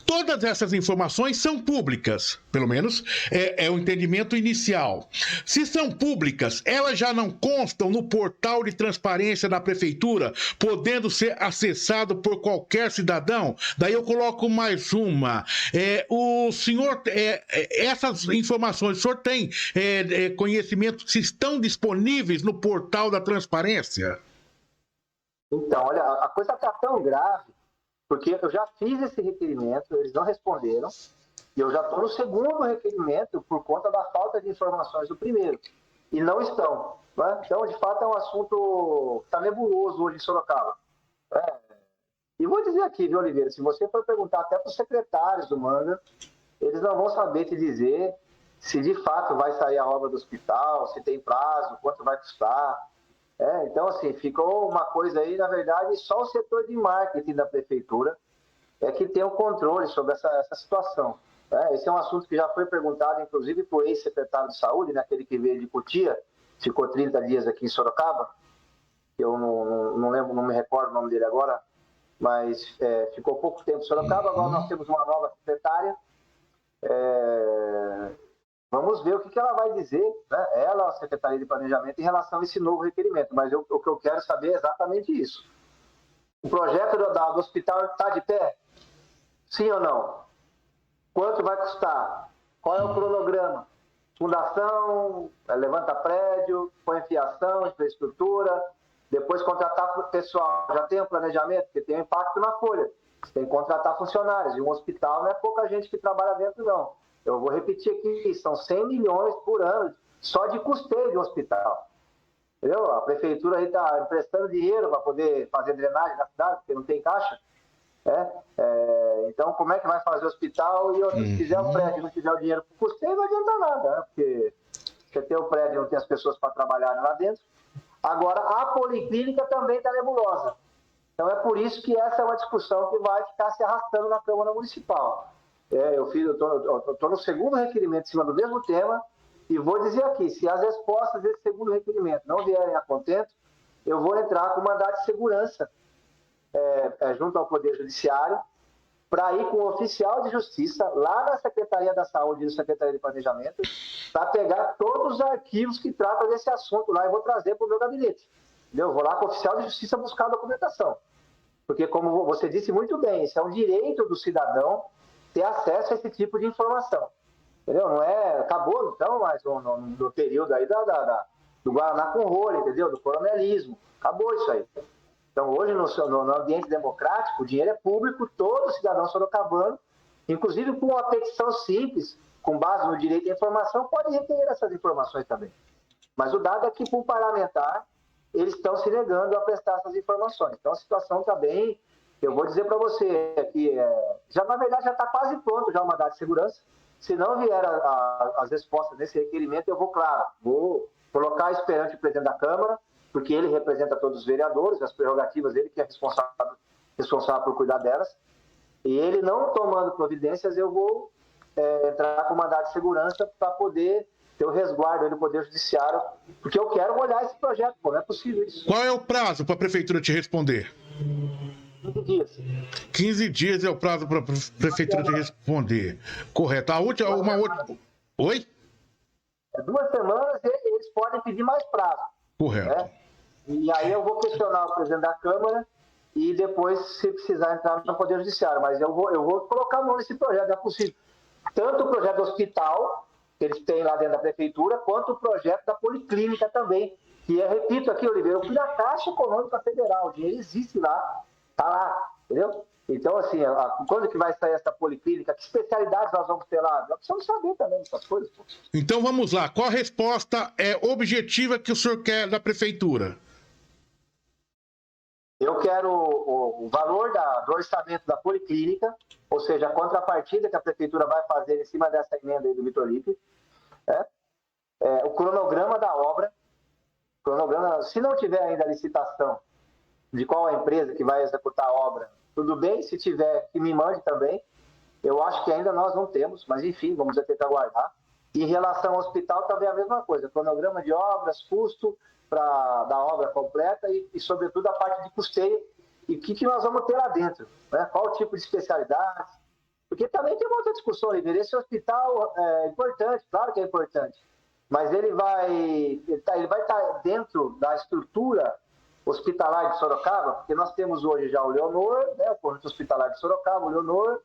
Speaker 1: Todas essas informações são públicas, pelo menos é o entendimento inicial. Se são públicas, elas já não constam no portal de transparência da prefeitura, podendo ser acessado por qualquer cidadão? Daí eu coloco mais uma. O senhor, essas informações, o senhor tem conhecimento se estão disponíveis no portal da transparência?
Speaker 5: Então, olha, a coisa está tão grave, porque eu já fiz esse requerimento, eles não responderam, e eu já estou no segundo requerimento por conta da falta de informações do primeiro, e não estão. Né? Então, de fato, é um assunto que está nebuloso hoje em Sorocaba. E vou dizer aqui, viu, Oliveira, se você for perguntar até para os secretários do Manga, eles não vão saber te dizer se de fato vai sair a obra do hospital, se tem prazo, quanto vai custar. Então, assim, ficou uma coisa aí, na verdade, só o setor de marketing da prefeitura é que tem o controle sobre essa situação. Esse é um assunto que já foi perguntado, inclusive, para o ex-secretário de saúde, né, aquele que veio de Cotia, ficou 30 dias aqui em Sorocaba, eu não lembro, não me recordo o nome dele agora, mas ficou pouco tempo em Sorocaba, agora nós temos uma nova secretária. Vamos ver o que ela vai dizer, né? Ela, a Secretaria de Planejamento, em relação a esse novo requerimento. Mas o que eu quero saber é exatamente isso. O projeto do hospital está de pé? Sim ou não? Quanto vai custar? Qual é o cronograma? Fundação, levanta prédio, põe fiação, infraestrutura, depois contratar pessoal. Já tem um planejamento, porque tem um impacto na folha. Você tem que contratar funcionários. E um hospital não é pouca gente que trabalha dentro, não. Eu vou repetir aqui, são 100 milhões por ano só de custeio de um hospital. Entendeu? A prefeitura aí está emprestando dinheiro para poder fazer drenagem na cidade, porque não tem caixa. Então, como é que vai fazer o hospital e se fizer o prédio e não tiver o dinheiro para o custeio, não adianta nada, né? Porque você tem o prédio e não tem as pessoas para trabalhar lá dentro. Agora, a Policlínica também está nebulosa. Então, é por isso que essa é uma discussão que vai ficar se arrastando na Câmara Municipal. Eu estou no segundo requerimento em cima do mesmo tema e vou dizer aqui, se as respostas desse segundo requerimento não vierem a contento, eu vou entrar com mandado de segurança junto ao Poder Judiciário para ir com o oficial de justiça lá na Secretaria da Saúde e na Secretaria de Planejamento para pegar todos os arquivos que tratam desse assunto lá e vou trazer para o meu gabinete. Entendeu? Vou lá com o oficial de justiça buscar a documentação. Porque, como você disse muito bem, isso é um direito do cidadão ter acesso a esse tipo de informação. Entendeu? Não acabou, então, mas no período aí do Guaraná com rolha, entendeu? Do coronelismo. Acabou isso aí. Então, hoje, no ambiente democrático, o dinheiro é público, todo cidadão sorocabano, inclusive com uma petição simples, com base no direito à informação, pode requerer essas informações também. Mas o dado é que, para o parlamentar, eles estão se negando a prestar essas informações. Então, a situação está bem. Eu vou dizer para você que, na verdade, já está quase pronto já o mandado de segurança. Se não vier as respostas desse requerimento, eu vou colocar isso perante o presidente da Câmara, porque ele representa todos os vereadores, as prerrogativas dele, que é responsável por cuidar delas. E ele não tomando providências, eu vou entrar com mandado de segurança para poder ter o resguardo aí do Poder Judiciário, porque eu quero olhar esse projeto, não é possível isso.
Speaker 1: Qual é o prazo para a Prefeitura te responder?
Speaker 5: 15 dias.
Speaker 1: 15 dias é o prazo para a prefeitura de responder. Correto. A última, uma outra... Oi?
Speaker 5: 2 semanas eles podem pedir mais prazo.
Speaker 1: Correto.
Speaker 5: Né? E aí eu vou questionar o presidente da Câmara e depois, se precisar, entrar no Poder Judiciário. Mas eu vou colocar a mão nesse projeto, é possível. Tanto o projeto do hospital, que eles têm lá dentro da prefeitura, quanto o projeto da Policlínica também. Que é, repito aqui, Oliveira, eu fui na Caixa Econômica Federal, o dinheiro existe lá, tá lá, entendeu? Então, assim, quando que vai sair essa Policlínica? Que especialidades nós vamos ter lá? Nós precisamos saber também dessas coisas.
Speaker 1: Então vamos lá, qual a resposta objetiva que o senhor quer da prefeitura?
Speaker 5: Eu quero o valor do orçamento da Policlínica, ou seja, a contrapartida que a prefeitura vai fazer em cima dessa emenda aí do Vitor Lippe, o cronograma da obra, se não tiver ainda a licitação de qual a empresa que vai executar a obra, tudo bem, se tiver, que me mande também. Eu acho que ainda nós não temos, mas enfim, vamos ter que aguardar. E em relação ao hospital, também a mesma coisa, cronograma de obras, custo da obra completa e, sobretudo, a parte de custeio e o que nós vamos ter lá dentro, né? Qual tipo de especialidade. Porque também tem uma outra discussão, Oliveira. Esse hospital é importante, claro que é importante, mas ele vai estar dentro da estrutura hospitalar de Sorocaba, porque nós temos hoje já o Leonor, né, o Conjunto Hospitalar de Sorocaba, o Leonor,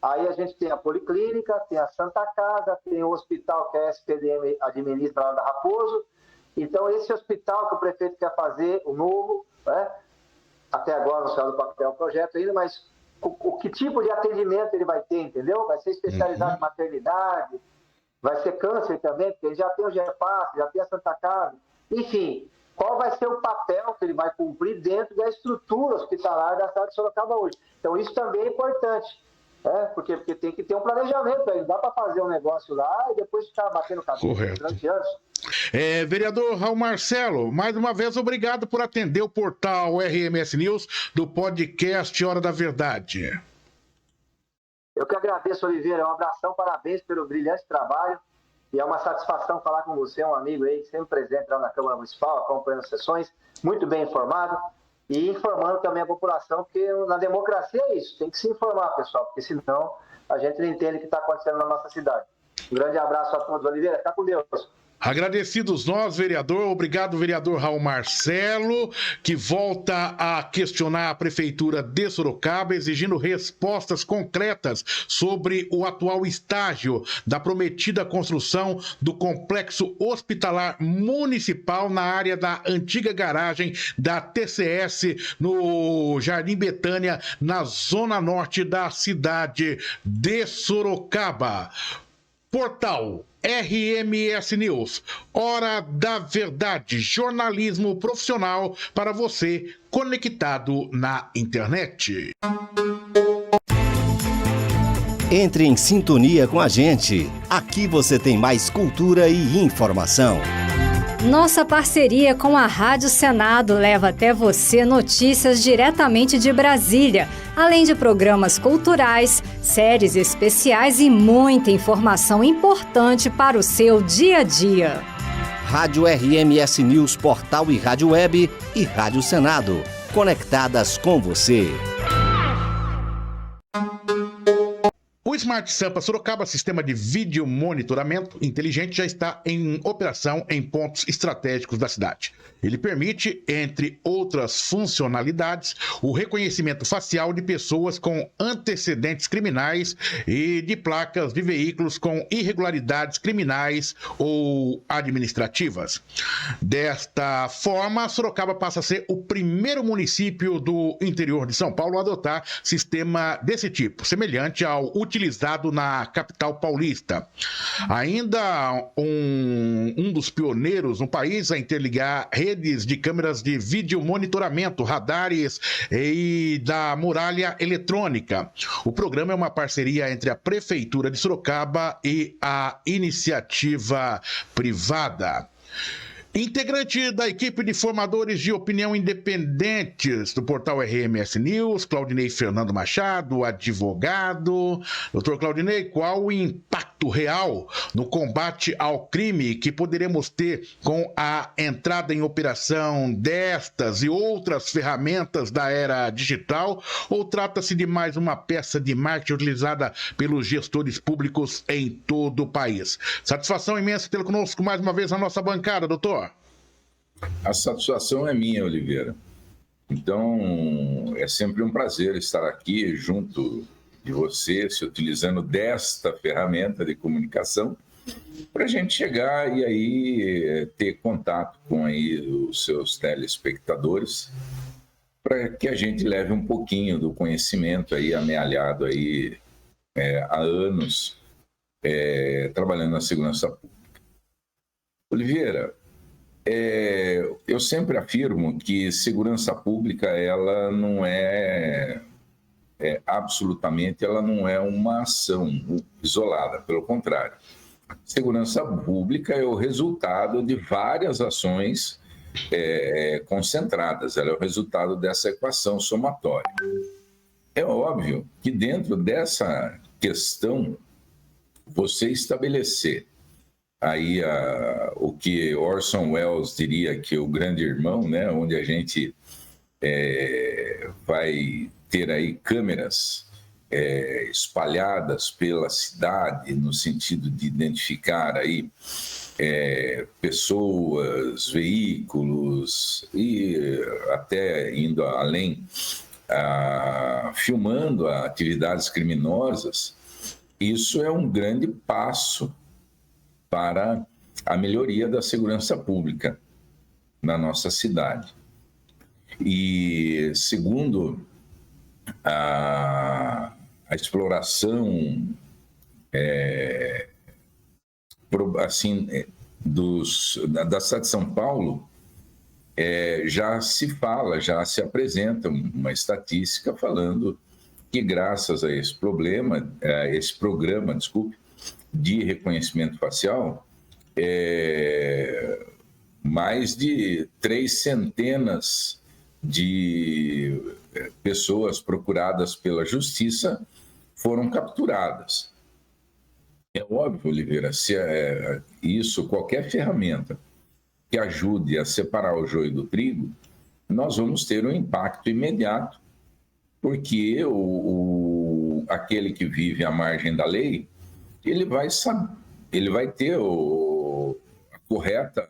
Speaker 5: aí a gente tem a Policlínica, tem a Santa Casa, tem o hospital que a SPDM administra lá da Raposo. Então, esse hospital que o prefeito quer fazer, o novo, né, até agora não saiu do papel o projeto ainda, mas que tipo de atendimento ele vai ter, entendeu? Vai ser especializado em maternidade, vai ser câncer também, porque ele já tem o GEPAS, já tem a Santa Casa, enfim, qual vai ser o papel que ele vai cumprir dentro da estrutura hospitalar da cidade de Sorocaba hoje. Então, isso também é importante, porque tem que ter um planejamento, não dá para fazer um negócio lá e depois ficar batendo cabeça durante anos.
Speaker 1: Vereador Raul Marcelo, mais uma vez, obrigado por atender o portal RMS News do podcast Hora da Verdade.
Speaker 5: Eu que agradeço, Oliveira. Um abração, parabéns pelo brilhante trabalho. E é uma satisfação falar com você, um amigo aí, sempre presente lá na Câmara Municipal, acompanhando as sessões, muito bem informado. E informando também a população, porque na democracia é isso, tem que se informar, pessoal, porque senão a gente não entende o que está acontecendo na nossa cidade. Um grande abraço a todos, Oliveira. Fica com Deus.
Speaker 1: Agradecidos nós, vereador. Obrigado, vereador Raul Marcelo, que volta a questionar a Prefeitura de Sorocaba, exigindo respostas concretas sobre o atual estágio da prometida construção do complexo hospitalar municipal na área da antiga garagem da TCS, no Jardim Betânia, na zona norte da cidade de Sorocaba. Portal RMS News, Hora da Verdade, jornalismo profissional para você conectado na internet.
Speaker 3: Entre em sintonia com a gente. Aqui você tem mais cultura e informação.
Speaker 4: Nossa parceria com a Rádio Senado leva até você notícias diretamente de Brasília, além de programas culturais, séries especiais e muita informação importante para o seu dia a dia.
Speaker 3: Rádio RMS News, Portal e Rádio Web e Rádio Senado, conectadas com você.
Speaker 1: O Smart Sampa Sorocaba, sistema de vídeo monitoramento inteligente, já está em operação em pontos estratégicos da cidade. Ele permite, entre outras funcionalidades, o reconhecimento facial de pessoas com antecedentes criminais e de placas de veículos com irregularidades criminais ou administrativas. Desta forma, Sorocaba passa a ser o primeiro município do interior de São Paulo a adotar sistema desse tipo, semelhante ao utilizado na capital paulista. Ainda um dos pioneiros no país a interligar redes de câmeras de vídeo monitoramento, radares e da muralha eletrônica. O programa é uma parceria entre a Prefeitura de Sorocaba e a iniciativa privada. Integrante da equipe de formadores de opinião independentes do portal RMS News, Claudinei Fernando Machado, advogado. Doutor Claudinei, qual o impacto real no combate ao crime que poderemos ter com a entrada em operação destas e outras ferramentas da era digital? Ou trata-se de mais uma peça de marketing utilizada pelos gestores públicos em todo o país? Satisfação imensa tê-lo conosco mais uma vez na nossa bancada, doutor.
Speaker 6: A satisfação é minha, Oliveira. Então, é sempre um prazer estar aqui junto de você, se utilizando desta ferramenta de comunicação, para a gente chegar e aí ter contato com aí os seus telespectadores, para que a gente leve um pouquinho do conhecimento aí amealhado aí há anos trabalhando na segurança pública. Oliveira, eu sempre afirmo que segurança pública, ela não absolutamente, ela não é uma ação isolada, pelo contrário. Segurança pública é o resultado de várias ações concentradas, ela é o resultado dessa equação somatória. É óbvio que dentro dessa questão, você estabelecer aí o que Orson Welles diria que o grande irmão, né, onde a gente vai ter aí câmeras espalhadas pela cidade no sentido de identificar aí pessoas, veículos e até indo além, filmando atividades criminosas. Isso é um grande passo para a melhoria da segurança pública na nossa cidade. E segundo a exploração da cidade de São Paulo, já se fala, já se apresenta uma estatística falando que graças a esse programa, de reconhecimento facial, mais de 300 de pessoas procuradas pela justiça foram capturadas. É óbvio, Oliveira, se qualquer ferramenta que ajude a separar o joio do trigo, nós vamos ter um impacto imediato, porque aquele que vive à margem da lei, ele vai ter a correta,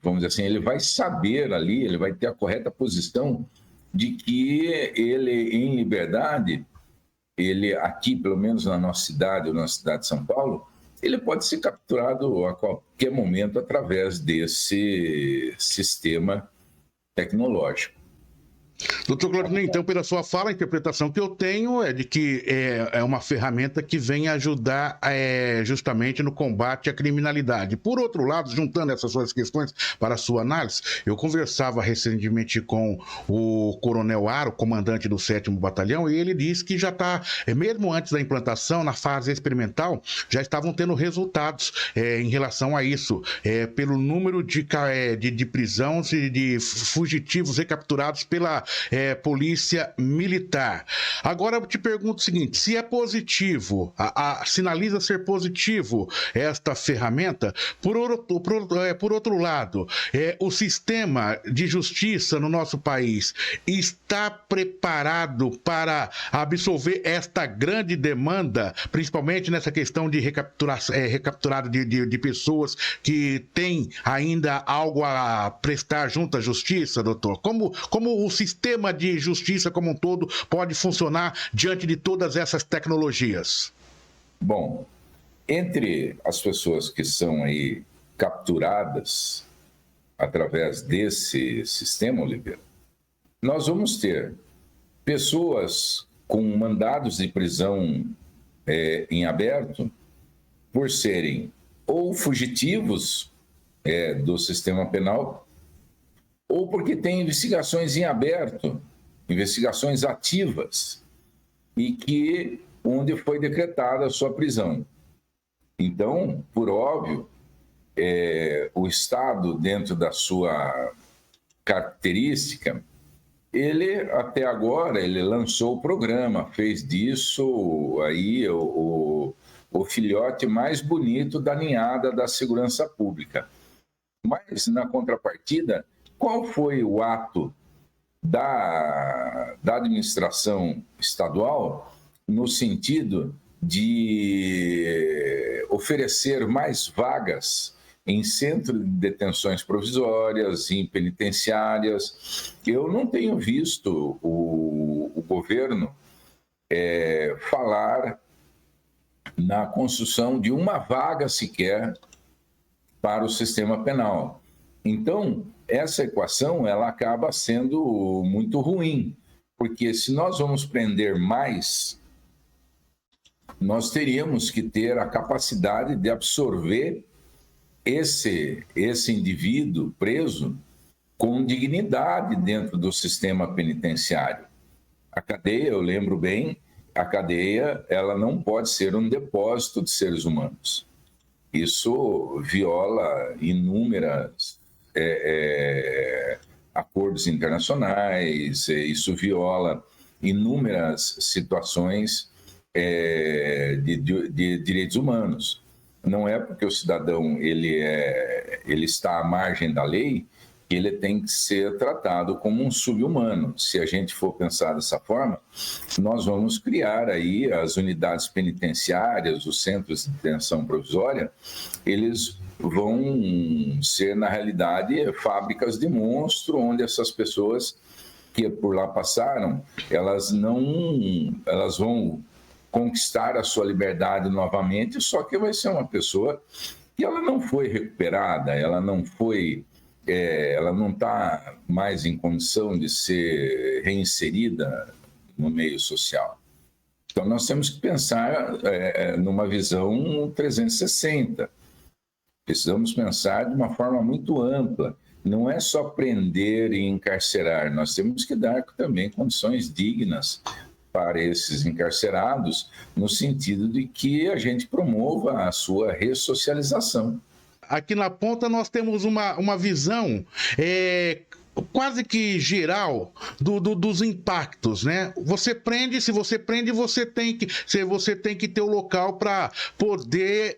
Speaker 6: vamos dizer assim, ele vai saber ali, ele vai ter a correta posição de que ele, em liberdade, ele aqui, pelo menos na nossa cidade, ou na cidade de São Paulo, ele pode ser capturado a qualquer momento através desse sistema tecnológico.
Speaker 1: Doutor Claudinei, então, pela sua fala, a interpretação que eu tenho é de que é uma ferramenta que vem ajudar justamente no combate à criminalidade. Por outro lado, juntando essas suas questões para a sua análise, eu conversava recentemente com o Coronel Aro, comandante do 7º Batalhão, e ele disse que já está, mesmo antes da implantação, na fase experimental, já estavam tendo resultados em relação a isso, pelo número de prisões e de fugitivos recapturados pela Polícia Militar. Agora eu te pergunto o seguinte: se é positivo, sinaliza ser positivo esta ferramenta, por outro lado, o sistema de justiça no nosso país está preparado para absorver esta grande demanda, principalmente nessa questão de recapturado de pessoas que têm ainda algo a prestar junto à justiça, doutor? Como o sistema de justiça como um todo pode funcionar diante de todas essas tecnologias?
Speaker 6: Bom, entre as pessoas que são aí capturadas através desse sistema, Oliveira, nós vamos ter pessoas com mandados de prisão em aberto por serem ou fugitivos do sistema penal, ou porque tem investigações em aberto, investigações ativas, e onde foi decretada a sua prisão. Então, por óbvio, o Estado, dentro da sua característica, ele, até agora, ele lançou o programa, fez disso aí o filhote mais bonito da ninhada da segurança pública. Mas, na contrapartida, qual foi o ato da administração estadual no sentido de oferecer mais vagas em centro de detenções provisórias, em penitenciárias? Eu não tenho visto o governo falar na construção de uma vaga sequer para o sistema penal. Então, essa equação ela acaba sendo muito ruim, porque se nós vamos prender mais, nós teríamos que ter a capacidade de absorver esse indivíduo preso com dignidade dentro do sistema penitenciário. A cadeia, eu lembro bem, a cadeia ela não pode ser um depósito de seres humanos. Isso viola inúmeros acordos internacionais, isso viola inúmeras situações de direitos humanos. Não é porque o cidadão ele está à margem da lei que ele tem que ser tratado como um sub-humano. Se a gente for pensar dessa forma, nós vamos criar aí as unidades penitenciárias, os centros de detenção provisória, eles vão ser, na realidade, fábricas de monstro, onde essas pessoas que por lá passaram, elas vão conquistar a sua liberdade novamente, só que vai ser uma pessoa que ela não foi recuperada, ela não está mais em condição de ser reinserida no meio social. Então, nós temos que pensar numa visão 360. Precisamos pensar de uma forma muito ampla. Não é só prender e encarcerar, nós temos que dar também condições dignas para esses encarcerados, no sentido de que a gente promova a sua ressocialização.
Speaker 1: Aqui na ponta nós temos uma visão quase que geral dos impactos, né? Se você prende, você tem que ter o local para poder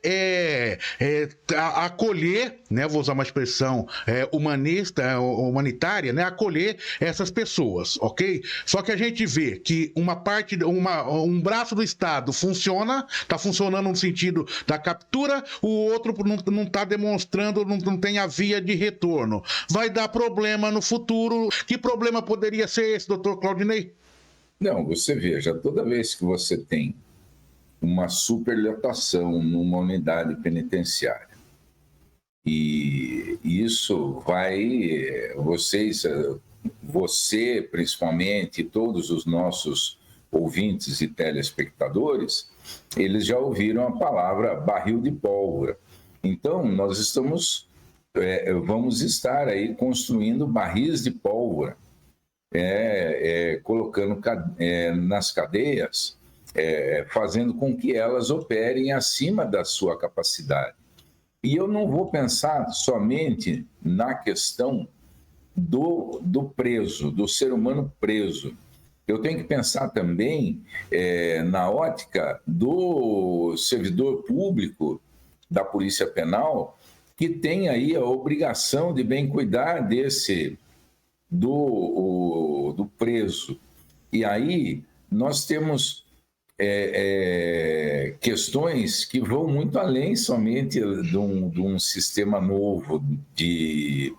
Speaker 1: acolher, né? Vou usar uma expressão humanitária, né? Acolher essas pessoas, ok? Só que a gente vê que um braço do Estado está funcionando no sentido da captura, o outro não está demonstrando, não tem a via de retorno. Vai dar problema no futuro. Que problema poderia ser esse, doutor Claudinei?
Speaker 6: Não, você veja, toda vez que você tem uma superlotação numa unidade penitenciária, e isso vai, você principalmente, todos os nossos ouvintes e telespectadores, eles já ouviram a palavra barril de pólvora. Então, nós vamos estar aí construindo barris de pólvora, colocando nas cadeias, fazendo com que elas operem acima da sua capacidade. E eu não vou pensar somente na questão do preso, do ser humano preso. Eu tenho que pensar também na ótica do servidor público da Polícia Penal, que tem aí a obrigação de bem cuidar do preso. E aí nós temos questões que vão muito além somente de um sistema novo de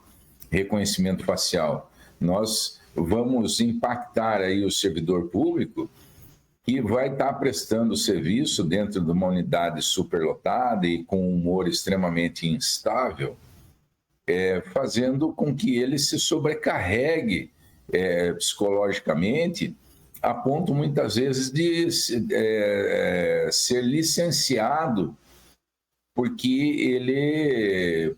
Speaker 6: reconhecimento facial. Nós vamos impactar aí o servidor público, que vai estar prestando serviço dentro de uma unidade superlotada e com um humor extremamente instável, fazendo com que ele se sobrecarregue psicologicamente, a ponto muitas vezes de ser licenciado, porque ele,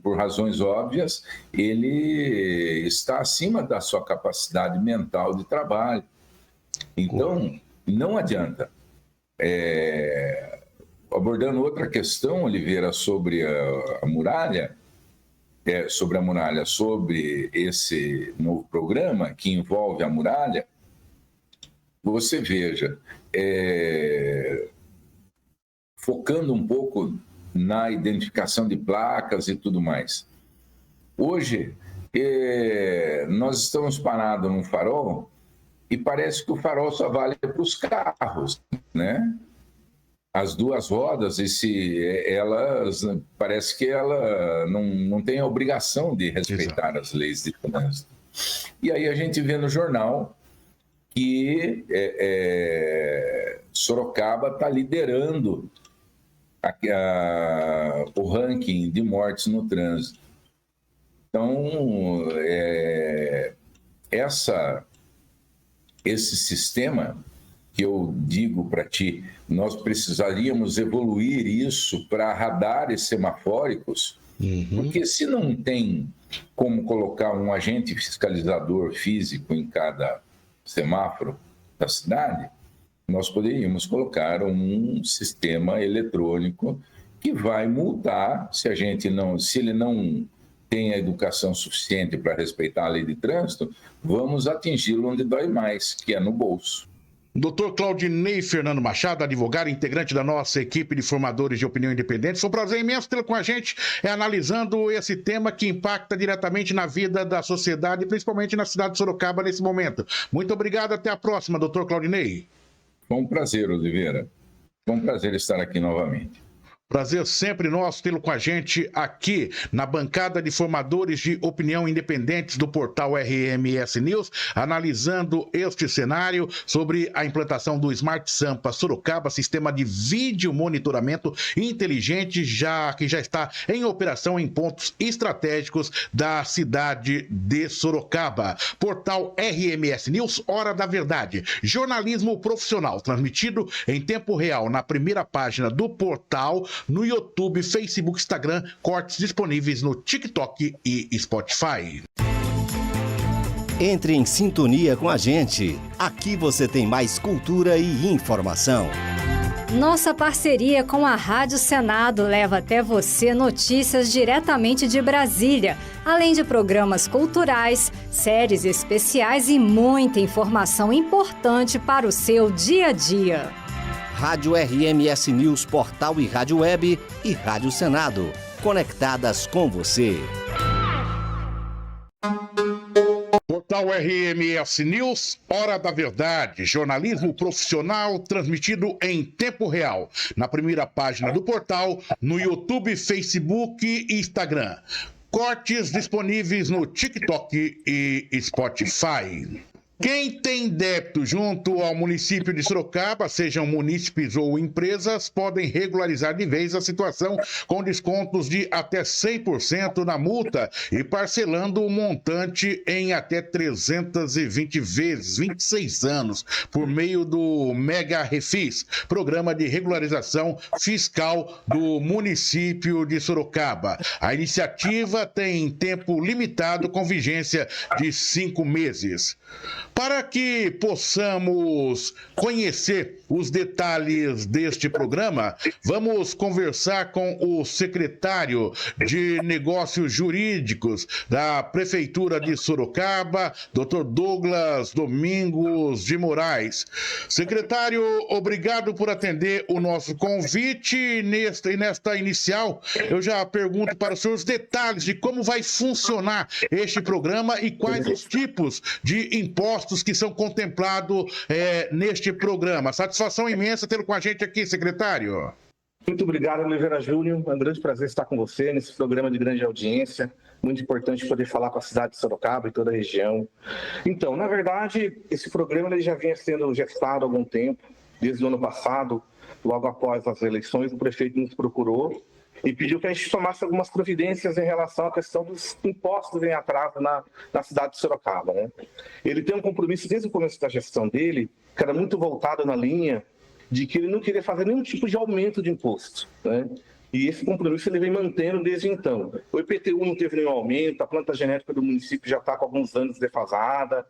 Speaker 6: por razões óbvias, ele está acima da sua capacidade mental de trabalho. Então, não adianta. abordando outra questão, Oliveira, sobre a muralha, sobre esse novo programa que envolve a muralha, você veja, focando um pouco na identificação de placas e tudo mais. Hoje, nós estamos parados num farol e parece que o farol só vale para os carros, né? As duas rodas, parece que ela não tem a obrigação de respeitar as leis de trânsito. E aí a gente vê no jornal que Sorocaba está liderando o ranking de mortes no trânsito. Então, esse sistema que eu digo para ti, nós precisaríamos evoluir isso para radares semafóricos, porque se não tem como colocar um agente fiscalizador físico em cada semáforo da cidade, nós poderíamos colocar um sistema eletrônico que vai multar se ele não tem a educação suficiente para respeitar a lei de trânsito, vamos atingi-lo onde dói mais, que é no bolso.
Speaker 1: Dr. Claudinei Fernando Machado, advogado, integrante da nossa equipe de formadores de opinião independente. Foi um prazer imenso tê-lo com a gente, analisando esse tema que impacta diretamente na vida da sociedade, principalmente na cidade de Sorocaba nesse momento. Muito obrigado, até a próxima, Dr. Claudinei.
Speaker 6: Foi um prazer, Oliveira. Foi um prazer estar aqui novamente.
Speaker 1: Prazer sempre nosso tê-lo com a gente aqui na bancada de formadores de opinião independentes do portal RMS News, analisando este cenário sobre a implantação do Smart Sampa Sorocaba, sistema de vídeo monitoramento inteligente, que já está em operação em pontos estratégicos da cidade de Sorocaba. Portal RMS News, Hora da Verdade. Jornalismo profissional, transmitido em tempo real na primeira página do portal, no YouTube, Facebook, Instagram, cortes disponíveis no TikTok e Spotify.
Speaker 3: Entre em sintonia com a gente. Aqui você tem mais cultura e informação.
Speaker 4: Nossa parceria com a Rádio Senado leva até você notícias diretamente de Brasília, além de programas culturais, séries especiais e muita informação importante para o seu dia a dia.
Speaker 3: Rádio RMS News, Portal e Rádio Web e Rádio Senado. Conectadas com você.
Speaker 1: Portal RMS News, Hora da Verdade. Jornalismo profissional transmitido em tempo real. Na primeira página do portal, no YouTube, Facebook e Instagram. Cortes disponíveis no TikTok e Spotify. Quem tem débito junto ao município de Sorocaba, sejam munícipes ou empresas, podem regularizar de vez a situação com descontos de até 100% na multa e parcelando o montante em até 320 vezes, 26 anos, por meio do Mega Refis, Programa de Regularização Fiscal do município de Sorocaba. A iniciativa tem tempo limitado com vigência de 5 meses. Para que possamos conhecer os detalhes deste programa, vamos conversar com o secretário de Negócios Jurídicos da Prefeitura de Sorocaba, Dr. Douglas Domingos de Moraes. Secretário, obrigado por atender o nosso convite. Nesta inicial, eu já pergunto para os senhores detalhes de como vai funcionar este programa e quais os tipos de impostos que são contemplados neste programa. Satisfação imensa tê-lo com a gente aqui, secretário.
Speaker 7: Muito obrigado, Oliveira Júnior. É um grande prazer estar com você nesse programa de grande audiência. Muito importante poder falar com a cidade de Sorocaba e toda a região. Então, na verdade, esse programa ele já vinha sendo gestado há algum tempo. Desde o ano passado, logo após as eleições, o prefeito nos procurou e pediu que a gente tomasse algumas providências em relação à questão dos impostos em atraso na cidade de Sorocaba, né? Ele tem um compromisso desde o começo da gestão dele, que era muito voltado na linha de que ele não queria fazer nenhum tipo de aumento de imposto, né? E esse compromisso ele vem mantendo desde então. O IPTU não teve nenhum aumento, a planta genética do município já está com alguns anos defasada,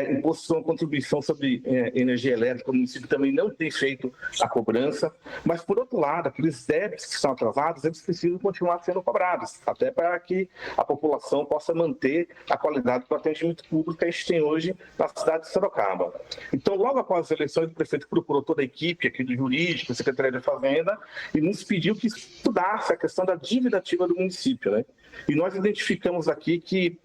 Speaker 7: imposto sobre contribuição sobre energia elétrica, o município também não tem feito a cobrança, mas, por outro lado, aqueles débitos que são atrasados, eles precisam continuar sendo cobrados, até para que a população possa manter a qualidade do atendimento público que a gente tem hoje na cidade de Sorocaba. Então, logo após as eleições, o prefeito procurou toda a equipe aqui do jurídico, Secretaria de Fazenda, e nos pediu que estudasse a questão da dívida ativa do município, né? E nós identificamos aqui que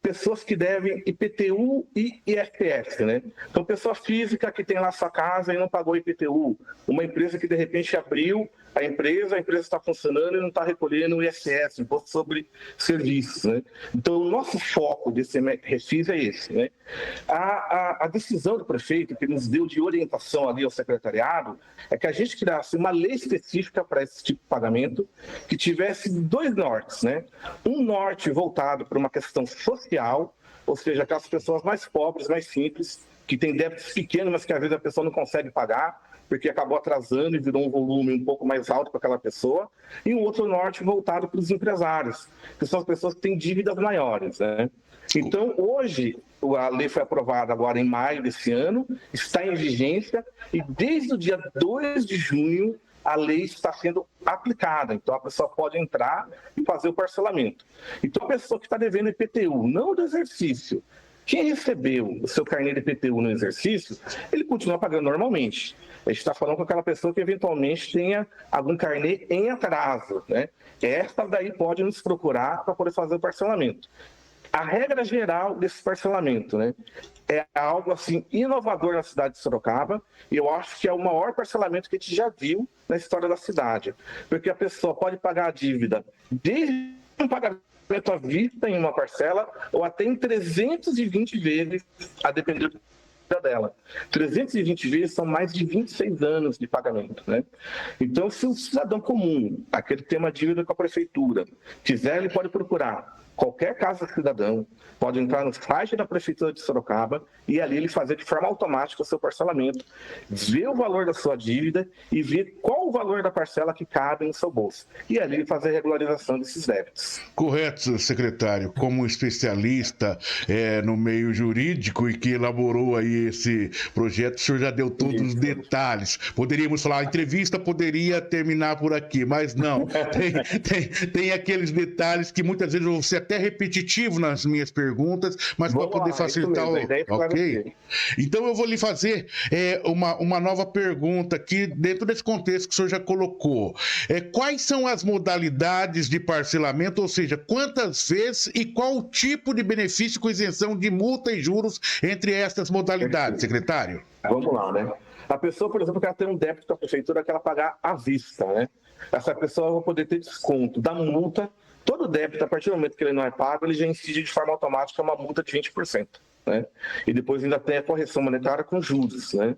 Speaker 7: pessoas que devem IPTU e ISS, né? Então, pessoa física que tem lá sua casa e não pagou IPTU, uma empresa que de repente abriu a empresa está funcionando e não está recolhendo o ISS, Imposto sobre Serviços, né? Então, o nosso foco desse refis é esse, né? A decisão do prefeito, que nos deu de orientação ali ao secretariado, é que a gente criasse uma lei específica para esse tipo de pagamento, que tivesse 2 nortes, né? Um norte voltado para uma questão social, ou seja, aquelas pessoas mais pobres, mais simples, que têm débitos pequenos, mas que às vezes a pessoa não consegue pagar, porque acabou atrasando e virou um volume um pouco mais alto para aquela pessoa, e um outro norte voltado para os empresários, que são as pessoas que têm dívidas maiores, né? Então, hoje, a lei foi aprovada agora em maio desse ano, está em vigência, e desde o dia 2 de junho, a lei está sendo aplicada. Então, a pessoa pode entrar e fazer o parcelamento. Então, a pessoa que está devendo IPTU, não do exercício, quem recebeu o seu carnê de IPTU no exercício, ele continua pagando normalmente. A gente está falando com aquela pessoa que eventualmente tenha algum carnê em atraso, né? Esta daí pode nos procurar para poder fazer o parcelamento. A regra geral desse parcelamento, né, é algo assim inovador na cidade de Sorocaba, e eu acho que é o maior parcelamento que a gente já viu na história da cidade, porque a pessoa pode pagar a dívida desde um pagamento à vista em uma parcela ou até em 320 vezes, a depender dela. 320 vezes são mais de 26 anos de pagamento, né? Então, se o cidadão comum, aquele que tem uma dívida com a prefeitura, quiser, ele pode procurar qualquer casa cidadão, pode entrar no site da Prefeitura de Sorocaba e ali ele fazer de forma automática o seu parcelamento, ver o valor da sua dívida e ver qual o valor da parcela que cabe no seu bolso. E ali fazer a regularização desses débitos.
Speaker 1: Correto, secretário. Como especialista no meio jurídico e que elaborou aí esse projeto, o senhor já deu todos os detalhes. Poderíamos falar, a entrevista poderia terminar por aqui, mas não. Tem aqueles detalhes que muitas vezes eu vou ser até repetitivo nas minhas perguntas, mas para poder facilitar o... Ok? Então eu vou lhe fazer uma nova pergunta aqui, dentro desse contexto que o senhor já colocou. Quais são as modalidades de parcelamento, ou seja, quantas vezes e qual o tipo de benefício com isenção de multa e juros entre estas modalidades, secretário?
Speaker 7: Vamos lá, né? A pessoa, por exemplo, que ela tem um débito com a prefeitura que ela pagar à vista, né? Essa pessoa vai poder ter desconto da multa. Todo débito, a partir do momento que ele não é pago, ele já incide de forma automática uma multa de 20%. Né? E depois ainda tem a correção monetária com juros, né?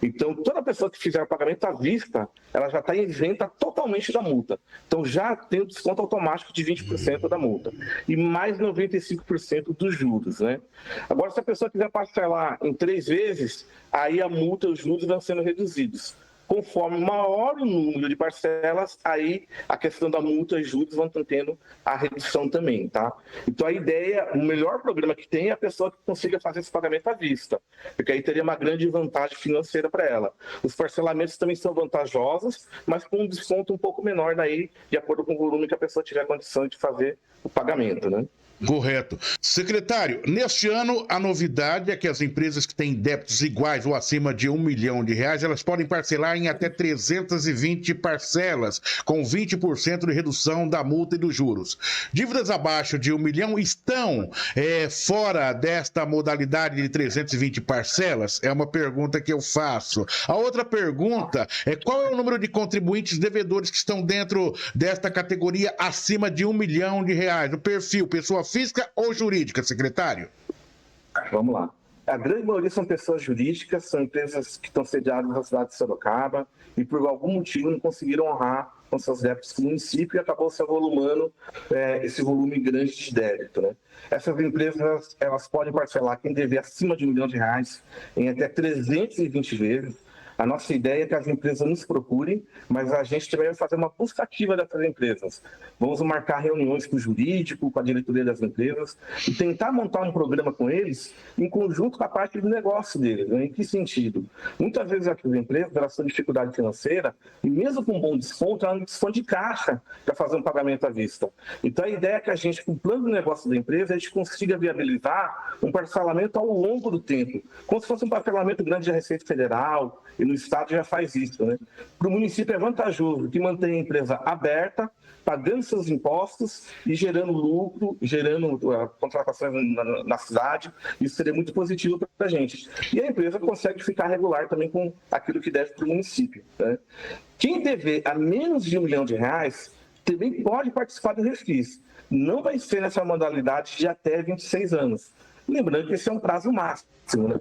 Speaker 7: Então, toda pessoa que fizer o pagamento à vista, ela já está isenta totalmente da multa. Então, já tem o desconto automático de 20% da multa. E mais 95% dos juros, né? Agora, se a pessoa quiser parcelar em 3 vezes, aí a multa e os juros vão sendo reduzidos. Conforme maior o número de parcelas, aí a questão da multa e juros vão tendo a redução também, tá? Então a ideia, o melhor programa que tem é a pessoa que consiga fazer esse pagamento à vista, porque aí teria uma grande vantagem financeira para ela. Os parcelamentos também são vantajosos, mas com um desconto um pouco menor daí, de acordo com o volume que a pessoa tiver condição de fazer o pagamento, né?
Speaker 1: Correto. Secretário, neste ano a novidade é que as empresas que têm débitos iguais ou acima de R$1 milhão, elas podem parcelar em até 320 parcelas, com 20% de redução da multa e dos juros. Dívidas abaixo de R$1 milhão estão fora desta modalidade de 320 parcelas? É uma pergunta que eu faço. A outra pergunta é qual é o número de contribuintes devedores que estão dentro desta categoria acima de R$1 milhão? O perfil, pessoa física ou jurídica, secretário?
Speaker 7: Vamos lá. A grande maioria são pessoas jurídicas, são empresas que estão sediadas na cidade de Sorocaba e por algum motivo não conseguiram honrar com seus débitos com o município e acabou se avolumando esse volume grande de débito, né? Essas empresas, elas podem parcelar quem dever acima de R$1 milhão em até 320 vezes. A nossa ideia é que as empresas nos procurem, mas a gente também vai fazer uma busca ativa dessas empresas. Vamos marcar reuniões com o jurídico, com a diretoria das empresas e tentar montar um programa com eles em conjunto com a parte do negócio deles. Né? Em que sentido? Muitas vezes as empresas, elas têm dificuldade financeira e mesmo com um bom desconto, elas não dispõem de caixa para fazer um pagamento à vista. Então a ideia é que a gente, com o plano de negócio da empresa, a gente consiga viabilizar um parcelamento ao longo do tempo, como se fosse um parcelamento grande da Receita Federal, e no Estado já faz isso, né? Para o município é vantajoso que mantém a empresa aberta, pagando seus impostos e gerando lucro, gerando contratações na cidade. Isso seria muito positivo para a gente. E a empresa consegue ficar regular também com aquilo que deve para o município, né? Quem dever a menos de R$1 milhão também pode participar do refis. Não vai ser nessa modalidade de até 26 anos. Lembrando que esse é um prazo máximo, né?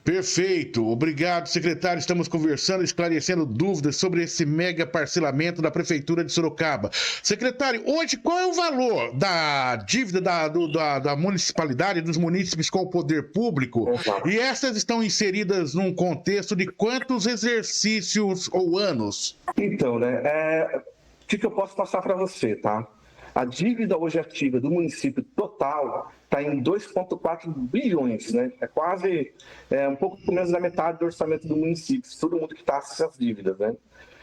Speaker 1: Perfeito. Obrigado, secretário. Estamos conversando, esclarecendo dúvidas sobre esse mega parcelamento da Prefeitura de Sorocaba. Secretário, hoje qual é o valor da dívida da municipalidade, dos munícipes com o poder público? E essas estão inseridas num contexto de quantos exercícios ou anos?
Speaker 7: Então, né, o que eu posso passar para você, tá? A dívida hoje ativa do município total está em 2,4 bilhões, né? É quase um pouco menos da metade do orçamento do município, todo mundo que está essas dívidas, né?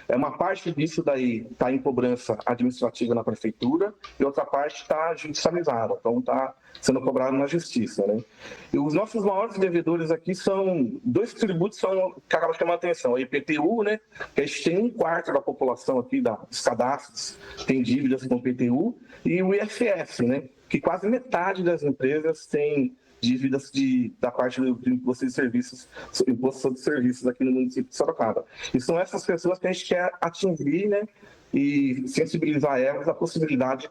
Speaker 7: Uma parte disso daí está em cobrança administrativa na prefeitura e outra parte está judicializada, então está sendo cobrado na justiça, né? E os nossos maiores devedores aqui são dois tributos que acabam chamando a atenção, a IPTU, né? Que a gente tem 1/4 da população aqui dos cadastros tem dívidas com o IPTU, e o ISS, né? Que quase metade das empresas tem dívidas da parte do imposto de serviços, imposto sobre serviços aqui no município de Sorocaba. E são essas pessoas que a gente quer atingir, né, e sensibilizar elas a possibilidade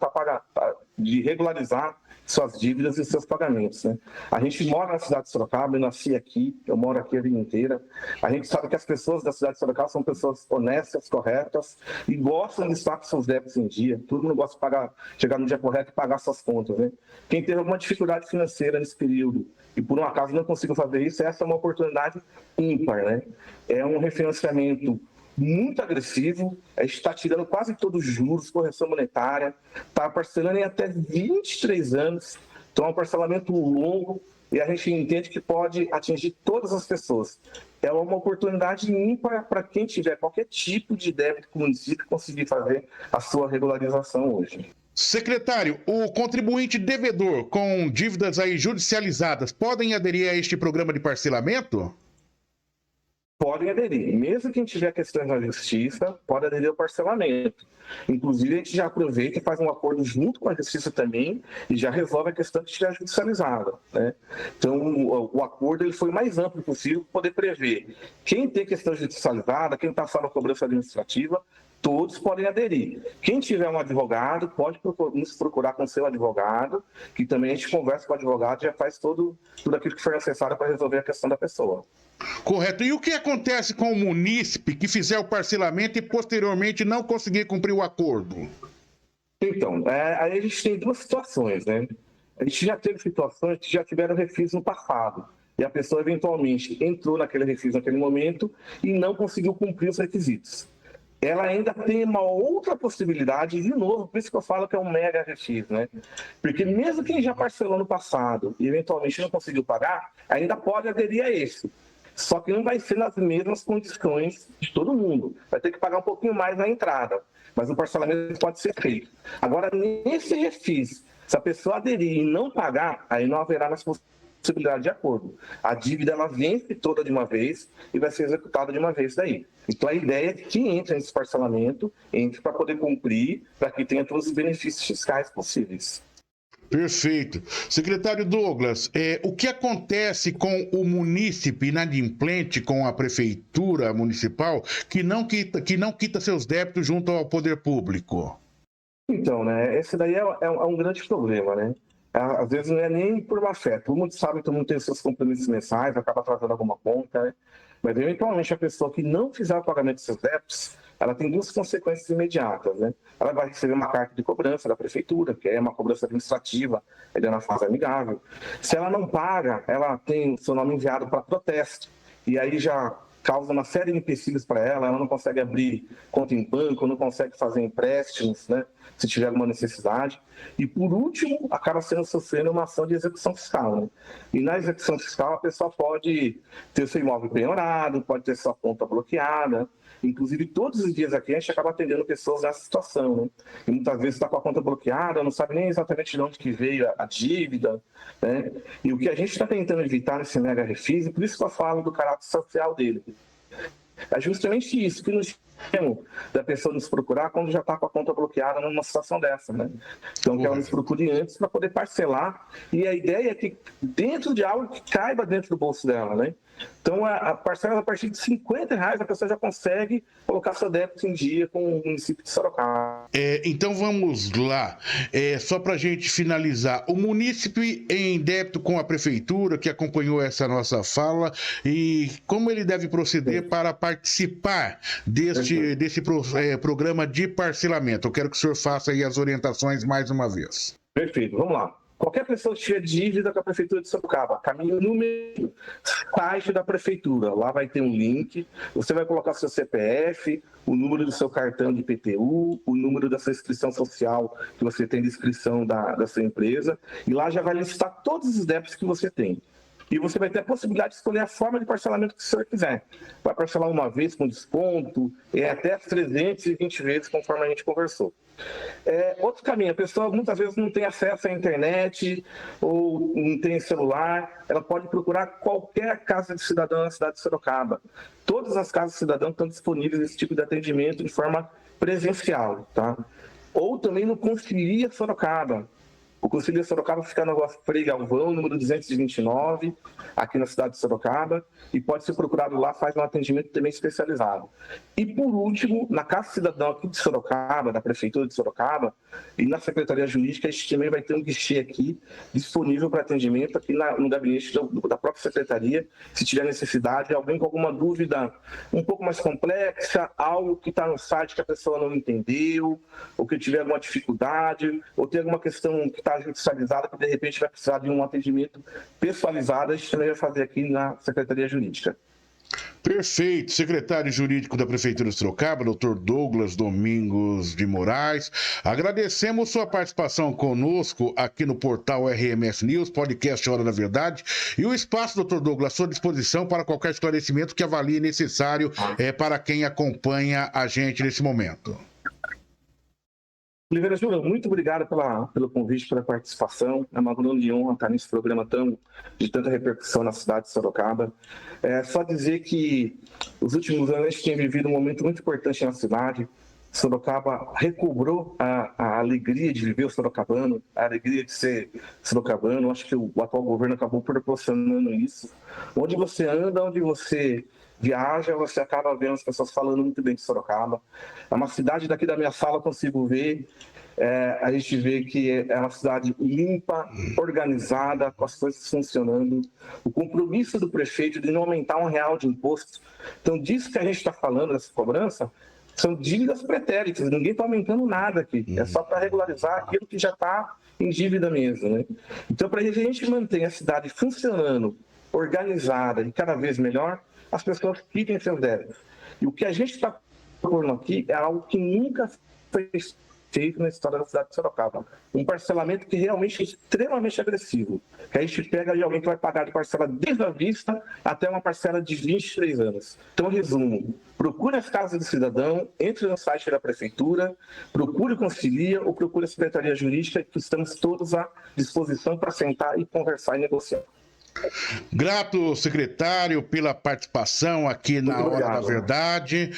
Speaker 7: de regularizar suas dívidas e seus pagamentos, né? A gente mora na cidade de Sorocaba, eu nasci aqui, eu moro aqui a vida inteira. A gente sabe que as pessoas da cidade de Sorocaba são pessoas honestas, corretas e gostam de estar com seus débitos em dia. Todo mundo gosta de chegar no dia correto e pagar suas contas, né? Quem teve alguma dificuldade financeira nesse período e por um acaso não conseguiu fazer isso, essa é uma oportunidade ímpar, né? É um refinanciamento muito agressivo, a gente está tirando quase todos os juros, correção monetária, está parcelando em até 23 anos, então é um parcelamento longo e a gente entende que pode atingir todas as pessoas. É uma oportunidade ímpar para quem tiver qualquer tipo de débito com o município conseguir fazer a sua regularização hoje.
Speaker 1: Secretário, o contribuinte devedor com dívidas aí judicializadas podem aderir a este programa de parcelamento?
Speaker 7: Podem aderir. Mesmo quem tiver questões na justiça, pode aderir ao parcelamento. Inclusive, a gente já aproveita e faz um acordo junto com a justiça também e já resolve a questão que estiver judicializada, né? Então, o acordo ele foi o mais amplo possível para poder prever quem tem questão judicializada, quem está só na cobrança administrativa, todos podem aderir. Quem tiver um advogado, pode nos procurar com seu advogado, que também a gente conversa com o advogado e já faz tudo aquilo que for necessário para resolver a questão da pessoa.
Speaker 1: Correto. E o que acontece com o munícipe que fizer o parcelamento e posteriormente não conseguir cumprir o acordo?
Speaker 7: Então, aí a gente tem duas situações, né? A gente já teve situações que já tiveram refis no passado. E a pessoa eventualmente entrou naquele refis naquele momento e não conseguiu cumprir os requisitos. Ela ainda tem uma outra possibilidade, de novo, por isso que eu falo que é um mega refis, né? Porque mesmo quem já parcelou no passado e eventualmente não conseguiu pagar, ainda pode aderir a esse. Só que não vai ser nas mesmas condições de todo mundo. Vai ter que pagar um pouquinho mais na entrada, mas o parcelamento pode ser feito. Agora, nesse refis, se a pessoa aderir e não pagar, aí não haverá mais possibilidade de acordo. A dívida ela vence toda de uma vez e vai ser executada de uma vez daí. Então a ideia é que entre nesse parcelamento, entre para poder cumprir, para que tenha todos os benefícios fiscais possíveis.
Speaker 1: Perfeito. Secretário Douglas, o que acontece com o munícipe inadimplente com a prefeitura municipal que não quita seus débitos junto ao poder público?
Speaker 7: Então, né, esse daí é um grande problema, né? Às vezes não é nem por má fé. Todo mundo sabe que todo mundo tem seus compromissos mensais, acaba atrasando alguma conta, né? Mas eventualmente a pessoa que não fizer o pagamento de seus débitos, ela tem duas consequências imediatas, né? Ela vai receber uma carta de cobrança da prefeitura, que é uma cobrança administrativa, ainda na fase amigável. Se ela não paga, ela tem o seu nome enviado para protesto. E aí já causa uma série de empecilhos para ela não consegue abrir conta em banco, não consegue fazer empréstimos, né, se tiver alguma necessidade. E, por último, acaba sofrendo uma ação de execução fiscal. Né? E na execução fiscal, a pessoa pode ter seu imóvel penhorado, pode ter sua conta bloqueada. Inclusive, todos os dias aqui a gente acaba atendendo pessoas nessa situação, né? E muitas vezes está com a conta bloqueada, não sabe nem exatamente de onde que veio a dívida, né? E o que a gente está tentando evitar nesse mega refis, e por isso que eu falo do caráter social dele, é justamente isso, que nos chama da pessoa nos procurar quando já está com a conta bloqueada numa situação dessa, né? Então, que ela nos procure antes para poder parcelar, e a ideia é que dentro de algo que caiba dentro do bolso dela, né? Então, a parcela a partir de R$50, a pessoa já consegue colocar seu débito em dia com o município de Sorocaba.
Speaker 1: Então, vamos lá. Só para a gente finalizar, o munícipe em débito com a prefeitura, que acompanhou essa nossa fala, e como ele deve proceder para participar desse programa de parcelamento? Eu quero que o senhor faça aí as orientações mais uma vez.
Speaker 7: Perfeito, vamos lá. Qualquer pessoa que tiver dívida com a Prefeitura de Sorocaba, caminho no site da Prefeitura. Lá vai ter um link, você vai colocar seu CPF, o número do seu cartão de IPTU, o número da sua inscrição social que você tem de inscrição da sua empresa, e lá já vai listar todos os débitos que você tem. E você vai ter a possibilidade de escolher a forma de parcelamento que o senhor quiser. Vai parcelar uma vez com desconto, até 320 vezes, conforme a gente conversou. Outro caminho, a pessoa muitas vezes não tem acesso à internet ou não tem celular, ela pode procurar qualquer casa de cidadão na cidade de Sorocaba. Todas as casas de cidadão estão disponíveis esse tipo de atendimento de forma presencial, tá? Ou também no Conselhia Sorocaba. O Conselho de Sorocaba fica na rua Frei Galvão, número 229, aqui na cidade de Sorocaba, e pode ser procurado lá, faz um atendimento também especializado. E, por último, na Casa Cidadão aqui de Sorocaba, da Prefeitura de Sorocaba, e na Secretaria Jurídica, a gente também vai ter um guichê aqui disponível para atendimento aqui no gabinete da própria Secretaria, se tiver necessidade, alguém com alguma dúvida um pouco mais complexa, algo que está no site que a pessoa não entendeu, ou que tiver alguma dificuldade, ou tem alguma questão que está judicializada, que de repente vai precisar de um atendimento personalizado, a gente também vai fazer aqui na Secretaria Jurídica.
Speaker 1: Perfeito. Secretário Jurídico da Prefeitura de Sorocaba, Dr. Douglas Domingos de Moraes, agradecemos sua participação conosco aqui no portal RMS News, podcast Hora da Verdade, e o espaço, Dr. Douglas, à sua disposição para qualquer esclarecimento que avalie necessário para quem acompanha a gente nesse momento.
Speaker 7: Oliveira Júnior, muito obrigado pelo convite, pela participação. É uma grande honra estar nesse programa de tanta repercussão na cidade de Sorocaba. Só dizer que os últimos anos a gente tem vivido um momento muito importante na cidade. Sorocaba recobrou a alegria de viver o sorocabano, a alegria de ser sorocabano. Acho que o atual governo acabou proporcionando isso. Onde você anda, onde você viaja, você acaba vendo as pessoas falando muito bem de Sorocaba. É uma cidade, daqui da minha sala eu consigo ver, a gente vê que é uma cidade limpa, organizada, com as coisas funcionando. O compromisso do prefeito de não aumentar R$1 de imposto. Então, disso que a gente está falando, dessa cobrança, são dívidas pretéritas, ninguém está aumentando nada aqui. É só para regularizar aquilo que já está em dívida mesmo, né? Então, para a gente manter a cidade funcionando, organizada e cada vez melhor, as pessoas quitem seus débitos. E o que a gente está propondo aqui é algo que nunca foi feito na história da cidade de Sorocaba. Um parcelamento que realmente é extremamente agressivo. Que a gente pega de alguém que vai pagar de parcela desde a vista até uma parcela de 23 anos. Então, resumo, procure as casas do cidadão, entre no site da Prefeitura, procure o Conselhia ou procure a Secretaria Jurídica, que estamos todos à disposição para sentar e conversar e negociar.
Speaker 1: Grato, secretário, pela participação aqui na Hora da Verdade,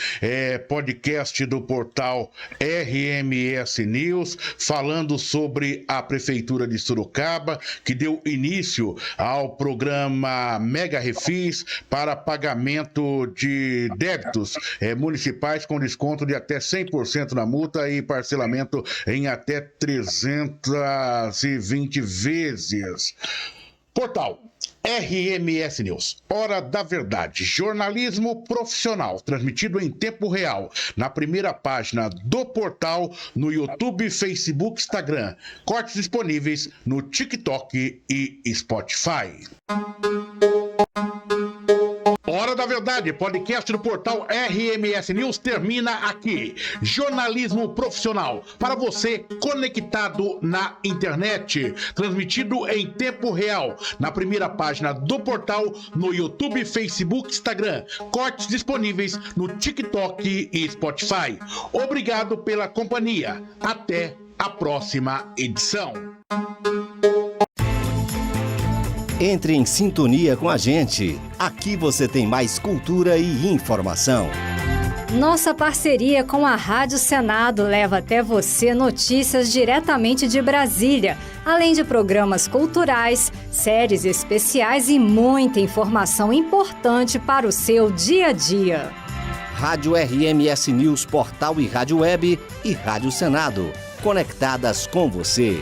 Speaker 1: podcast do portal RMS News, falando sobre a Prefeitura de Sorocaba, que deu início ao programa Mega Refis para pagamento de débitos municipais com desconto de até 100% na multa e parcelamento em até 320 vezes. Portal RMS News, Hora da Verdade, jornalismo profissional, transmitido em tempo real, na primeira página do portal, no YouTube, Facebook, Instagram, cortes disponíveis no TikTok e Spotify. Hora da Verdade. Verdade, podcast do portal RMS News termina aqui. Jornalismo profissional para você conectado na internet, transmitido em tempo real na primeira página do portal, no YouTube, Facebook, Instagram. Cortes disponíveis no TikTok e Spotify. Obrigado pela companhia. Até a próxima edição.
Speaker 3: Entre em sintonia com a gente. Aqui você tem mais cultura e informação.
Speaker 4: Nossa parceria com a Rádio Senado leva até você notícias diretamente de Brasília, além de programas culturais, séries especiais e muita informação importante para o seu dia a dia.
Speaker 3: Rádio RMS News Portal e Rádio Web e Rádio Senado, conectadas com você.